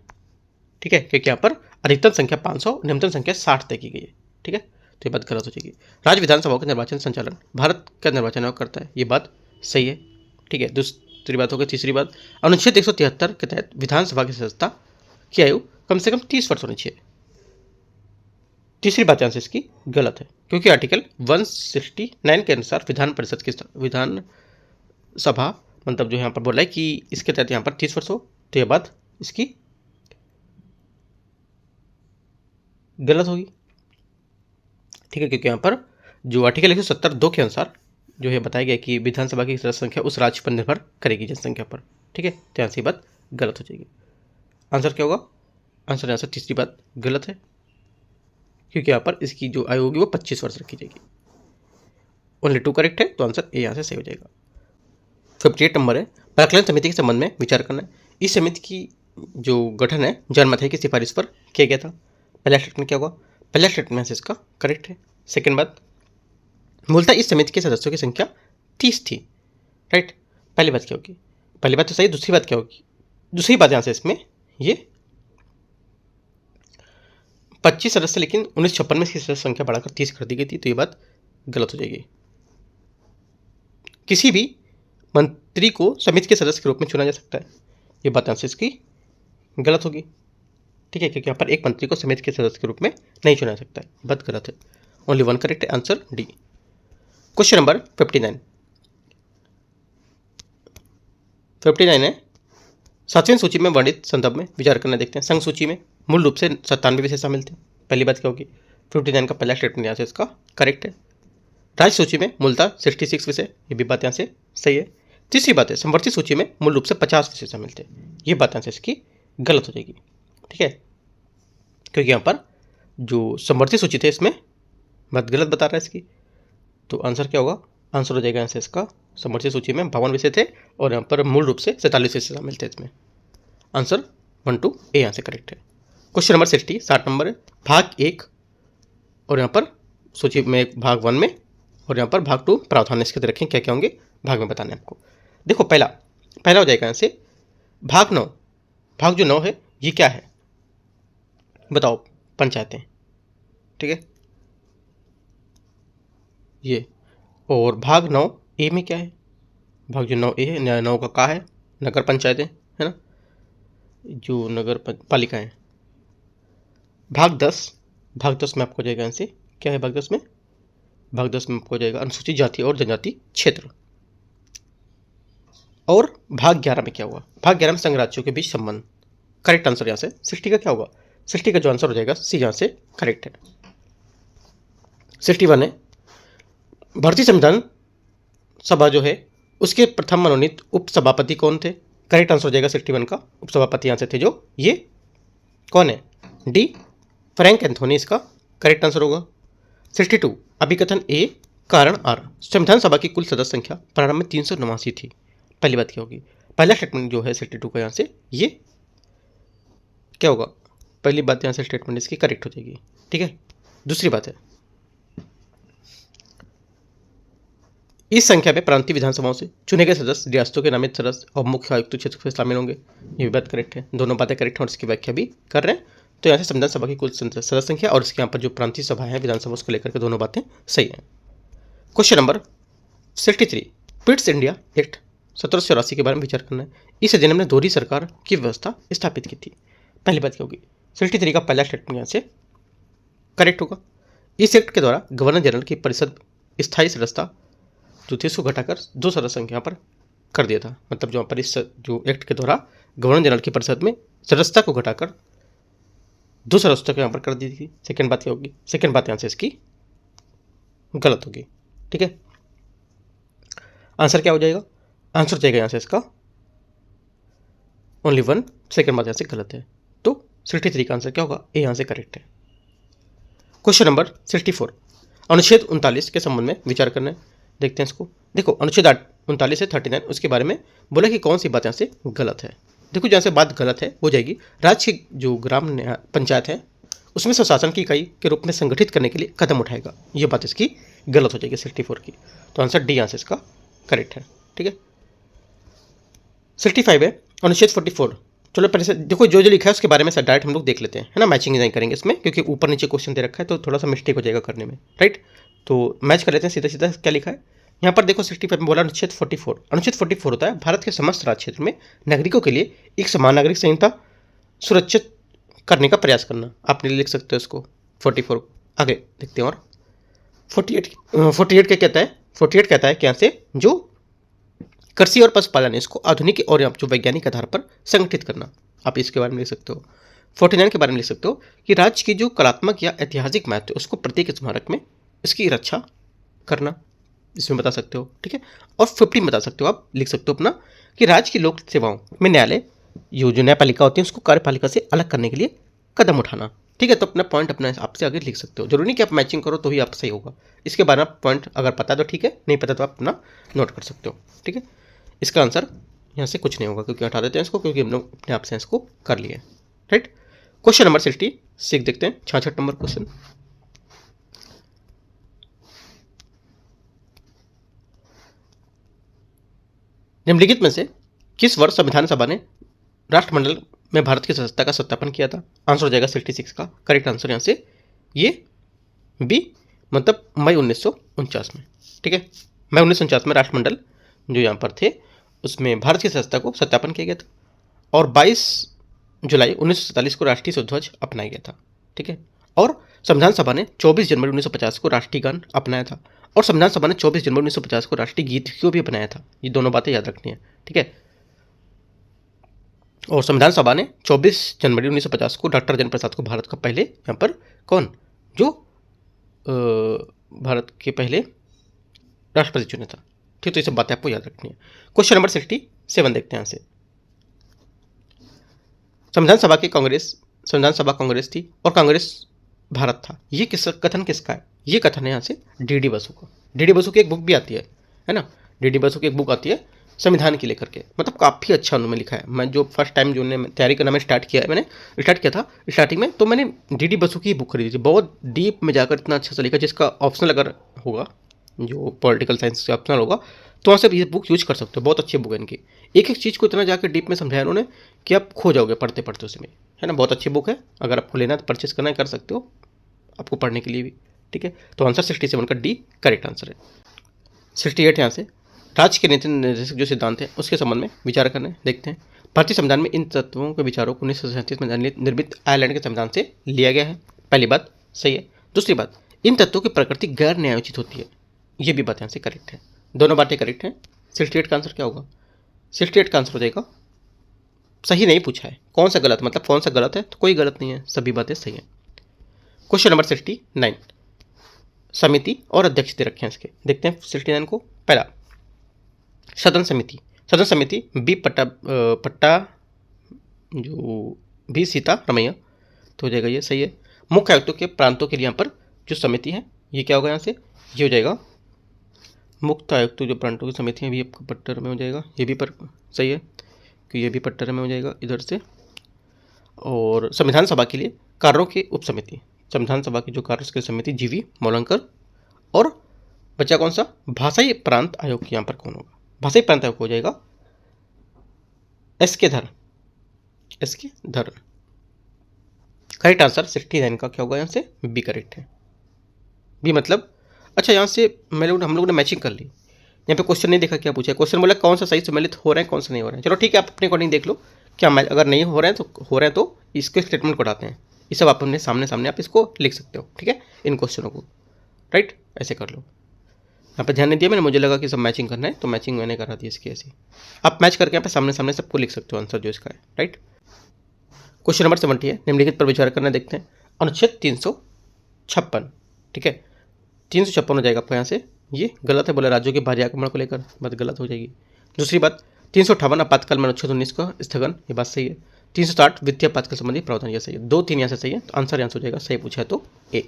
ठीक है, क्योंकि यहाँ पर अधिकतम संख्या 500 न्यूनतम संख्या 60 तय की गई है, ठीक है। तो ये बात गलत हो जाएगी। राज्य विधानसभाओं का निर्वाचन संचालन भारत का निर्वाचन आयोग करता है, ये बात सही है, ठीक है। दूसरी बात होगी, तीसरी बात अनुच्छेद 173 के तहत विधानसभा की सदस्यता की आयु कम से कम 30 वर्ष होनी चाहिए। तीसरी बात यहाँ से इसकी गलत है, क्योंकि आर्टिकल 169 के अनुसार विधान परिषद की विधानसभा मतलब जो यहाँ पर बोला है कि इसके तहत यहाँ पर 30 वर्ष हो, तो यह बात इसकी गलत होगी, ठीक है, क्योंकि यहाँ पर जो आर्टिकल 170(2) के अनुसार जो है बताया गया कि विधानसभा की सदस्य संख्या उस राज्य पर निर्भर करेगी जनसंख्या पर, ठीक है। तो यहाँ से बात गलत हो जाएगी। आंसर क्या होगा, आंसर यहाँ से तीसरी बात गलत है, क्योंकि यहाँ पर इसकी जो आयु होगी वो 25 वर्ष रखी जाएगी। ओनली 2 करेक्ट है, तो आंसर ए यहाँ से सही हो जाएगा। 58 नंबर है, प्राक्कलन समिति के संबंध में विचार करना है। इस समिति की जो गठन है जॉन मैथाई की सिफारिश पर किया गया था। पहला स्टेटमेंट क्या होगा, पहला स्टेटमेंट से इसका करेक्ट है। सेकंड बात, मूलतः इस समिति के सदस्यों की संख्या 30 थी, राइट। पहली बात क्या होगी, पहली बात तो सही, दूसरी बात क्या होगी, दूसरी बात यहाँ से इसमें ये 25 सदस्य, लेकिन 1956 में इसकी सदस्य संख्या बढ़ाकर 30 कर दी गई थी, तो ये बात गलत हो जाएगी। किसी भी मंत्री को समिति के सदस्य के रूप में चुना जा सकता है, ये बात यहाँ से इसकी गलत होगी, ठीक है, क्योंकि यहाँ पर एक मंत्री को समिति के सदस्य के रूप में नहीं चुना जा सकता है, बात गलत है। ओनली वन करेक्ट है, आंसर डी। Question number 59। 59 है, सातवीं सूची में वर्णित संदर्भ में विचार करना। देखते हैं, संघ सूची में मूल रूप से 97 विषय शामिल थे। पहली बात क्या होगी, 59 का पहला स्टेटमेंट यहाँ से इसका करेक्ट है। राज्य सूची में मूलतः 66 विषय, ये भी बात यहाँ से सही है। तीसरी बात है, समवर्ती सूची में मूल रूप से 50 विषय शामिल थे, ये बात यहाँ से इसकी गलत हो जाएगी, ठीक है, क्योंकि यहाँ पर जो समवर्ती सूची थे इसमें बात गलत बता रहा है इसकी। तो आंसर क्या होगा, आंसर हो जाएगा यहाँ से इसका, समवर्ती सूची में 52 विषय थे और यहाँ पर मूल रूप से 47 विषय शामिल थे इसमें। आंसर 1 to ए यहाँ से करेक्ट है। क्वेश्चन नंबर 60 नंबर है, भाग 1 और यहाँ पर सूची में भाग 1 में और यहाँ पर भाग 2 प्रावधान इसके अंदर रखें, क्या क्या होंगे भाग में बताने आपको। देखो पहला हो जाएगा यहाँ से भाग 9। भाग जो 9 है ये क्या है बताओ, पंचायतें, ठीक है ये। और भाग 9 ए में क्या है, भाग जो 9 ए है, 9 का का है नगर पंचायतें, है ना, जो नगर पालिका है। भाग 10 में आपको हो जाएगा यहाँ से क्या है, भाग 10 में आपको हो जाएगा अनुसूचित जाति और जनजाति क्षेत्र। और भाग 11 में क्या हुआ, भाग 11 में संघ राज्यों के बीच संबंध। करेक्ट आंसर यहाँ से 60 का क्या होगा, 60 का जो आंसर हो जाएगा सी यहाँ से करेक्ट है। 61 है, भारतीय संविधान सभा जो है उसके प्रथम मनोनीत उपसभापति कौन थे। करेक्ट आंसर हो जाएगा 61 का, उपसभापति यहाँ से थे जो ये कौन है, डी फ्रैंक एंथोनी इसका करेक्ट आंसर होगा। 62 अभिकथन ए कारण आर, संविधान सभा की कुल सदस्य संख्या प्रारंभ में 389 थी। पहली बात क्या होगी, पहला स्टेटमेंट जो है 62 का यहाँ से ये क्या होगा, पहली बात यहाँ से स्टेटमेंट इसकी करेक्ट हो जाएगी, ठीक है। दूसरी बात है इस संख्या में प्रांतीय विधानसभाओं से चुने गए सदस्य रियासतों के नामित सदस्य और मुख्य आयुक्त क्षेत्र से शामिल होंगे, ये भी बात करेक्ट है, दोनों बातें करेक्ट हैं और इसकी व्याख्या भी कर रहे हैं। तो यहाँ से संविधान सभा की कुल सदस्य संख्या और इसके यहाँ पर जो प्रांतीय सभा है विधानसभा उसको लेकर के दोनों बातें सही हैं। Question number 63 Pitt's India act 1784 के बारे में विचार करना है। इस अधिनियम ने दोहरी सरकार की व्यवस्था स्थापित की थी। पहली बात क्या होगी, 63 का पहला स्टेटमेंट यहाँ से करेक्ट होगा। इस एक्ट के द्वारा गवर्नर जनरल की परिषद स्थायी सदस्यता जो थी उसको घटाकर 2 सदस्य संख्या पर कर दिया था। मतलब जो यहाँ पर इस जो एक्ट के द्वारा गवर्नर जनरल की परिषद में सदस्यता को घटाकर 2 सदस्यों को यहाँ पर कर दी थी। सेकंड बात क्या होगी, सेकंड बात यहाँ से इसकी गलत होगी, ठीक है। आंसर क्या हो जाएगा, आंसर हो जाएगा यहाँ से इसका ओनली वन, सेकंड बात यहाँ से गलत है। तो 63 का आंसर क्या होगा, ए यहाँ से करेक्ट है। क्वेश्चन नंबर 64 अनुच्छेद 39 के संबंध में विचार करना है। देखते हैं इसको। देखो अनुच्छेद 39 है 39 उसके बारे में बोला कि कौन सी बात यहाँ से गलत है। देखो जहाँ से बात गलत है हो जाएगी, राज्य की जो ग्राम पंचायत है उसमें स्वशासन की इकाई के रूप में संगठित करने के लिए कदम उठाएगा, ये बात इसकी गलत हो जाएगी 64 की। तो आंसर डी यहाँ से इसका करेक्ट है, ठीक है। 65 है अनुच्छेद 44। चलो पहले से देखो जो लिखा है उसके बारे में सर डायरेक्ट हम लोग देख लेते हैं, है ना, मैचिंग नहीं करेंगे इसमें क्योंकि ऊपर नीचे क्वेश्चन दे रखा है तो थोड़ा सा मिस्टेक हो जाएगा करने में, राइट। तो मैच कर लेते हैं सीधा सीधा क्या लिखा है यहाँ पर। देखो 65 में बोला अनुच्छेद 44, अनुच्छेद 44 होता है भारत के समस्त राज्य क्षेत्र में नागरिकों के लिए एक समान नागरिक संहिता सुरक्षित करने का प्रयास करना। आप लिख सकते हो इसको 44। आगे देखते हैं और 48 क्या कहता है, 48 कहता है कि यहाँ से जो कृषि और पशुपालन है इसको आधुनिक और जो वैज्ञानिक आधार पर संगठित करना। आप इसके बारे में लिख सकते हो। 49 के बारे में लिख सकते हो कि राज्य की जो कलात्मक या ऐतिहासिक महत्व है उसको प्रत्येक स्मारक में इसकी रक्षा करना, इसमें बता सकते हो, ठीक है। और 15 बता सकते हो, आप लिख सकते हो अपना कि राज्य की लोक सेवाओं में न्यायालय जो न्यायपालिका होती है उसको कार्यपालिका से अलग करने के लिए कदम उठाना, ठीक है। तो अपना पॉइंट अपने आपसे आगे लिख सकते हो, जरूरी नहीं कि आप मैचिंग करो तो ही आप सही होगा। इसके बारे में पॉइंट अगर पता तो ठीक है, नहीं पता तो आप अपना नोट कर सकते हो, ठीक है। इसका आंसर यहाँ से कुछ नहीं होगा क्योंकि हटा देते हैं इसको, क्योंकि हम लोग अपने आप से इसको कर लिए, राइट। क्वेश्चन नंबर 66 देखते हैं, 66 नंबर क्वेश्चन। निम्नलिखित में से किस वर्ष संविधान सभा ने राष्ट्रमंडल में भारत की सदस्यता का सत्यापन किया था। आंसर हो जाएगा 66 का करेक्ट आंसर यहाँ से ये बी, मतलब मई 1949 में, ठीक है। मई 1949 में राष्ट्रमंडल जो यहाँ पर थे उसमें भारत की सदस्यता को सत्यापन किया गया था और 22 जुलाई 1947 को राष्ट्रीय ध्वज अपनाया गया था, ठीक है। और संविधान सभा ने 24 जनवरी 1950 को राष्ट्रीय गान अपनाया था, और संविधान सभा ने 24 जनवरी 1950 को राष्ट्रीय गीत को भी अपनाया था। ये दोनों बातें याद रखनी है, ठीक है। और संविधान सभा ने 24 जनवरी 1950 को डॉक्टर राजेंद्र प्रसाद को भारत का पहले यहाँ पर कौन जो भारत के पहले राष्ट्रपति चुना था, ठीक। तो ये सब बातें आपको याद रखनी है। क्वेश्चन नंबर 67 देखते हैं यहाँ से। संविधान सभा कांग्रेस थी और कांग्रेस भारत था। ये कथन किसका है? ये कथन है यहाँ से डी बसु का। डी बसु की एक बुक भी आती है ना। डी बसु की एक बुक आती है संविधान की लेकर के, मतलब काफ़ी अच्छा उन्होंने लिखा है। मैं जो फर्स्ट टाइम जो तैयारी करना मैंने स्टार्ट किया था स्टार्टिंग में, तो मैंने डी बसु की बुक खरीदी थी। बहुत डीप में जाकर इतना अच्छा सा लिखा, जिसका ऑप्शनल अगर होगा, जो पॉलिटिकल साइंस का ऑप्शनल होगा, तो वहाँ से ये बुक यूज कर सकते हो। बहुत अच्छी बुक है इनकी। एक एक चीज़ को इतना जाकर डीप में समझाया उन्होंने कि आप खो जाओगे पढ़ते पढ़ते उसमें, है ना। बहुत अच्छी बुक है, अगर आपको लेना है तो परचेस करना कर सकते हो, आपको पढ़ने के लिए भी, ठीक है। तो आंसर 67 का डी करेक्ट आंसर है। 68 यहाँ से राज्य के नीति निर्देशक जो सिद्धांत है उसके संबंध में विचार करने देखते हैं। भारतीय संविधान में इन तत्वों के विचारों को 1937 में निर्मित आयरलैंड के संविधान से लिया गया है। पहली बात सही है। दूसरी बात, इन तत्वों की प्रकृति गैर न्यायोचित होती है। ये भी बात यहाँ से करेक्ट है, दोनों बातें करेक्ट हैं। 68 का आंसर क्या होगा? 68 का आंसर हो जाएगा, सही नहीं पूछा है, कौन सा गलत, मतलब कौन सा गलत है, तो कोई गलत नहीं है, सभी बातें सही हैं। क्वेश्चन नंबर 69, समिति और अध्यक्ष दे रखे हैं इसके, देखते हैं 69 को। पहला, सदन समिति बी पट्टा जो भी सीता रमैया, तो हो जाएगा ये सही है। मुख्य आयुक्तों के प्रांतों के लिए यहाँ पर जो समिति है ये क्या होगा यहाँ से, ये हो जाएगा मुख्य आयुक्त जो प्रांतों की समिति है, भी आपका पट्टर में हो जाएगा, ये भी पर सही है कि ये भी पट्टर में हो जाएगा इधर से। और संविधान सभा के लिए कार्यों की उप समिति, संविधान सभा की जो कार्य की समिति जीवी मौलंकर। और बचा कौन सा, भाषाई प्रांत आयोग यहाँ पर कौन होगा, भाषाई प्रांत आयोग हो जाएगा एस के धर। करेक्ट आंसर 69 का क्या होगा यहाँ से, बी करेक्ट है। बी मतलब अच्छा, यहाँ से हम लोग ने मैचिंग कर ली। यहाँ पे क्वेश्चन नहीं देखा क्या पूछा है, क्वेश्चन बोला कौन सा सही सम्मिलित हो रहे हैं, कौन सा नहीं हो रहे हैं। चलो ठीक है, आप अपने अकॉर्डिंग देख लो क्या अगर नहीं हो रहे हैं तो इसके स्टेटमेंट को हटाते हैं। ये सब आप अपने सामने आप इसको लिख सकते हो, ठीक है, इन क्वेश्चनों को, राइट, ऐसे कर लो। यहाँ पे ध्यान नहीं दिया मैंने, मुझे लगा कि सब मैचिंग करना है तो मैचिंग मैंने करा दी इसकी ऐसी। आप मैच करके यहाँ पे सामने सबको लिख सकते हो आंसर जो इसका है, राइट। क्वेश्चन नंबर 70 है, निम्नलिखित पर विचार करना, देखते हैं। अनुच्छेद 356, ठीक है, 356 हो जाएगा आपको यहाँ से, ये गलत है, बोला राज्यों के भारी आक्रमण को लेकर, बात गलत हो जाएगी। दूसरी बात, 358 आपातकाल में अनुच्छेद 19 का स्थगन, ये बात सही है। 360 वित्तीय आपातकाल संबंधी प्रावधान, ये सही है। 2-3 यहाँ से सही है, तो आंसर यहाँ से हो जाएगा, सही पूछा है तो ए।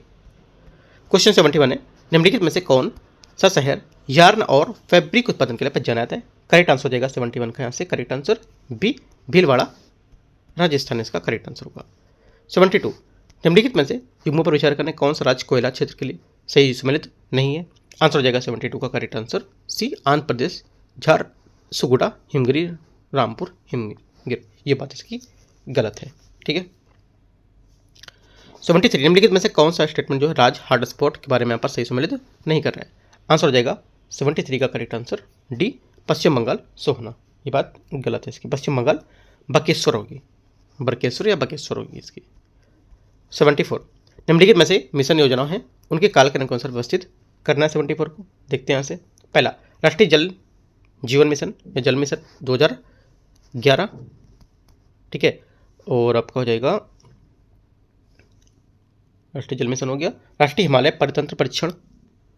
क्वेश्चन 71 है, निम्नलिखित में से कौन सा शहर यार्न और फैब्रिक उत्पादन के लिए जाना है? करेक्ट आंसर हो जाएगा 71 का यहाँ से correct answer B, Bhilwara Rajasthan इसका करेक्ट आंसर होगा। 72, निम्नलिखित में से युग्मों पर विचार करने कौन सा राज्य कोयला क्षेत्र के लिए सही सम्मिलित नहीं है? आंसर हो जाएगा 72 का correct answer C, Andhra Pradesh, Jharsuguda, Himgiri, Rampur, Himgir, ये बात इसकी गलत है, ठीक है। 73, निम्नलिखित में से कौन सा स्टेटमेंट जो है राज हॉटस्पॉट के बारे में यहाँ पर सही सम्मिलित नहीं कर रहा है? आंसर हो जाएगा 73 का करेक्ट आंसर डी, पश्चिम बंगाल सोहना, ये बात गलत है इसकी, पश्चिम बंगाल बकेश्वर होगी, बरकेश्वर या बकेश्वर होगी इसकी। 74, निम्नलिखित में से मिशन योजनाएं हैं उनके कालक्रम के अनुसार व्यवस्थित करना है 74 को, देखते हैं यहाँ से। पहला, राष्ट्रीय जल जीवन मिशन या जल मिशन 2011, ठीक है, और आपका हो जाएगा राष्ट्रीय जल मिशन हो गया। राष्ट्रीय हिमालय परितंत्र परीक्षण,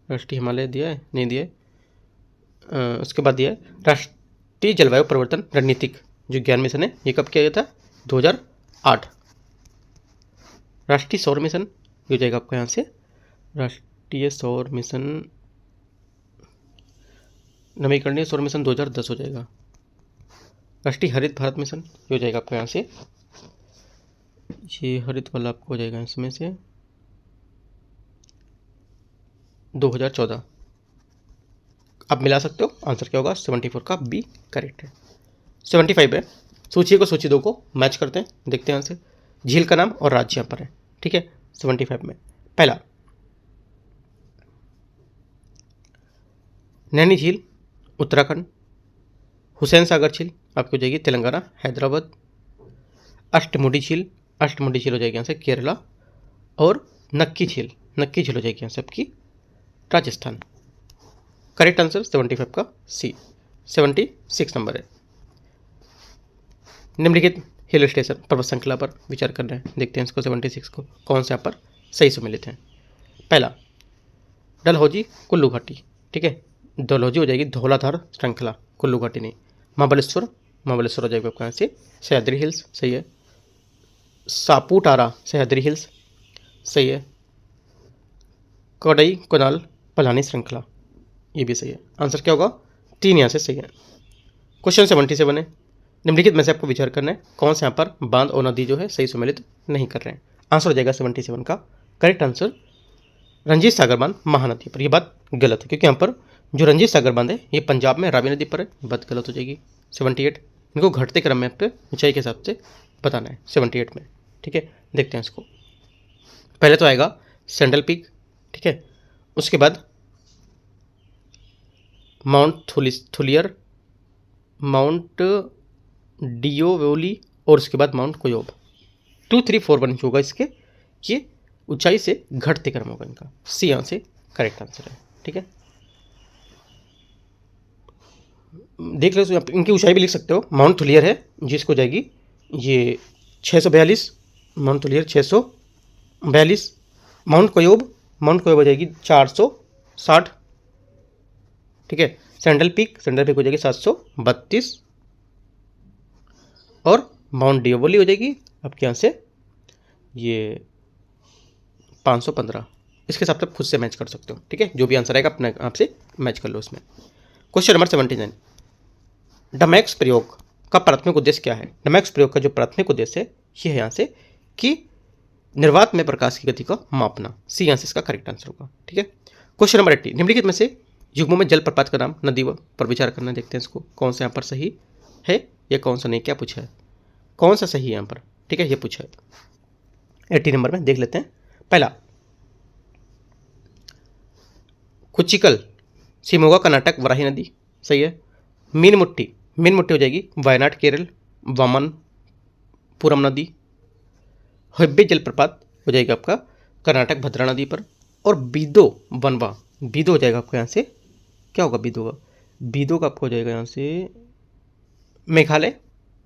राष्ट्रीय हिमालय दिया है, नहीं दिया है। उसके बाद दिया है राष्ट्रीय जलवायु परिवर्तन रणनीतिक जो ज्ञान मिशन है, ये कब किया गया था? 2008। राष्ट्रीय सौर मिशन ये हो जाएगा आपको यहाँ से, राष्ट्रीय सौर मिशन नवीकरणीय सौर मिशन 2010 हो जाएगा। राष्ट्रीय हरित भारत मिशन ये हो जाएगा आपको यहाँ से, ये हरित वाला आपको हो जाएगा इसमें से 2014। आप मिला सकते हो, आंसर क्या होगा? 74 का बी करेक्ट है। 75 है, सूची को सूची 2 को मैच करते हैं, देखते हैं यहाँ से। झील का नाम और राज्य यहाँ पर है, ठीक है। 75 में पहला, नैनी झील उत्तराखंड, हुसैन सागर झील आपकी हो जाएगी तेलंगाना हैदराबाद, अष्टमुडी झील हो जाएगी यहाँ से केरला, और नक्की झील हो जाएगी यहाँ से आपकी राजस्थान। करेक्ट आंसर 75 का सी। 76 नंबर है। निम्नलिखित हिल स्टेशन पर्वत श्रृंखला पर विचार कर रहे हैं, देखते हैं इसको 76 को कौन से यहाँ पर सही सुमेलित हैं। पहला डलहौजी कुल्लू घाटी, ठीक है, डलहौजी हो जाएगी धौलाधार श्रृंखला, कुल्लू घाटी नहीं। महाबलेश्वर हो जाएगा आपका यहाँ से सह्याद्री हिल्स, सही है। सापुतारा सह्याद्री हिल्स, सही है। कोडई कोनाल पलानी श्रृंखला, ये भी सही है। आंसर क्या होगा? 3 यहाँ से सही है। क्वेश्चन 77 है। निम्नलिखित में से आपको विचार करना है कौन से यहाँ पर बांध और नदी जो है सही सुमेलित नहीं कर रहे हैं। आंसर हो जाएगा 77 का करेक्ट आंसर रंजीत सागर बांध महानदी पर। यह बात गलत है क्योंकि यहाँ पर जो रंजीत सागर बांध है ये पंजाब में रावी नदी पर है, बात गलत हो जाएगी। 78 इनको घटते क्रम में पे ऊंचाई के हिसाब से बताना है 78 में, ठीक है। देखते हैं इसको। पहले तो आएगा सैंडल पीक, ठीक है, उसके बाद माउंट थुलियर, माउंट डियोवोली और उसके बाद माउंट कोयोब। 2, 3, 4, 1 होगा इसके, ये ऊंचाई से घटते क्रम होगा इनका। सी यहाँ से करेक्ट आंसर है, ठीक है। देख लो इनकी ऊंचाई भी लिख सकते हो। माउंट थुलियर है जिसको जाएगी ये 642, माउंट थुलियर 642। माउंट कोयोब हो जाएगी 460, ठीक है। सैंडल पीक हो जाएगी 732 और माउंट डियोवोली हो जाएगी आपके यहाँ से ये 515। इसके हिसाब से खुद से मैच कर सकते हो, ठीक है। जो भी आंसर आएगा अपने आप से मैच कर लो इसमें। Question number 79। डमैक्स प्रयोग का प्राथमिक उद्देश्य क्या है? डमैक्स प्रयोग का जो प्राथमिक उद्देश्य है ये है यहाँ से कि निर्वात में प्रकाश की गति को मापना। सी यहाँ से इसका करेक्ट आंसर होगा, ठीक है। Question number 80। निम्नलिखित में से युग्मों में जलप्रपात का नाम नदी पर विचार करना। देखते हैं इसको कौन सा यहाँ पर सही है या कौन सा नहीं। क्या पूछा है? कौन सा सही है यहाँ पर, ठीक है, ये पूछा है। 80 नंबर में देख लेते हैं। पहला कुचिकल शिमोगा कर्नाटक वराही नदी, सही है। मीनमुट्टी हो जाएगी वायनाड केरल वामनपुरम नदी। हब्बे जलप्रपात हो जाएगा आपका कर्नाटक भद्रा नदी पर। और बीदो वनवा हो जाएगा आपको यहाँ से क्या होगा? बीदो का आपको हो जाएगा यहाँ से मेघालय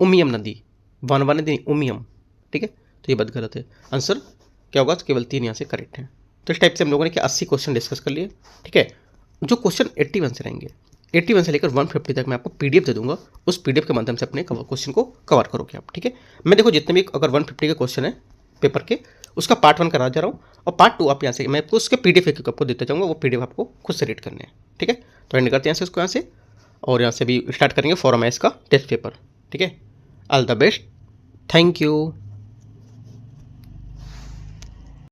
उमियम नदी, वनवा नदी उमियम, ठीक है। तो ये बात गलत है। आंसर क्या होगा? केवल 3 यहाँ से करेक्ट है। तो इस टाइप से हम लोगों ने 80 क्वेश्चन डिस्कस कर लिए, ठीक है। जो क्वेश्चन 81 से रहेंगे, 81 से लेकर 150 तक मैं आपको PDF दे दूंगा। उस PDF के माध्यम से अपने क्वेश्चन को कवर करोगे आप, ठीक है। मैं देखो जितने भी अगर 150 के क्वेश्चन है पेपर के, उसका पार्ट 1 करा जा रहा हूँ और पार्ट 2 आप यहाँ से मैं आपको उसके PDF आपको देते जाऊँगा। वो PDF आपको खुद से रीड करने हैं, ठीक है। तो एंड करते हैं इसको यहाँ से और यहाँ से भी स्टार्ट करेंगे फॉरम है इसका टेस्ट पेपर, ठीक है। All the best, thank you.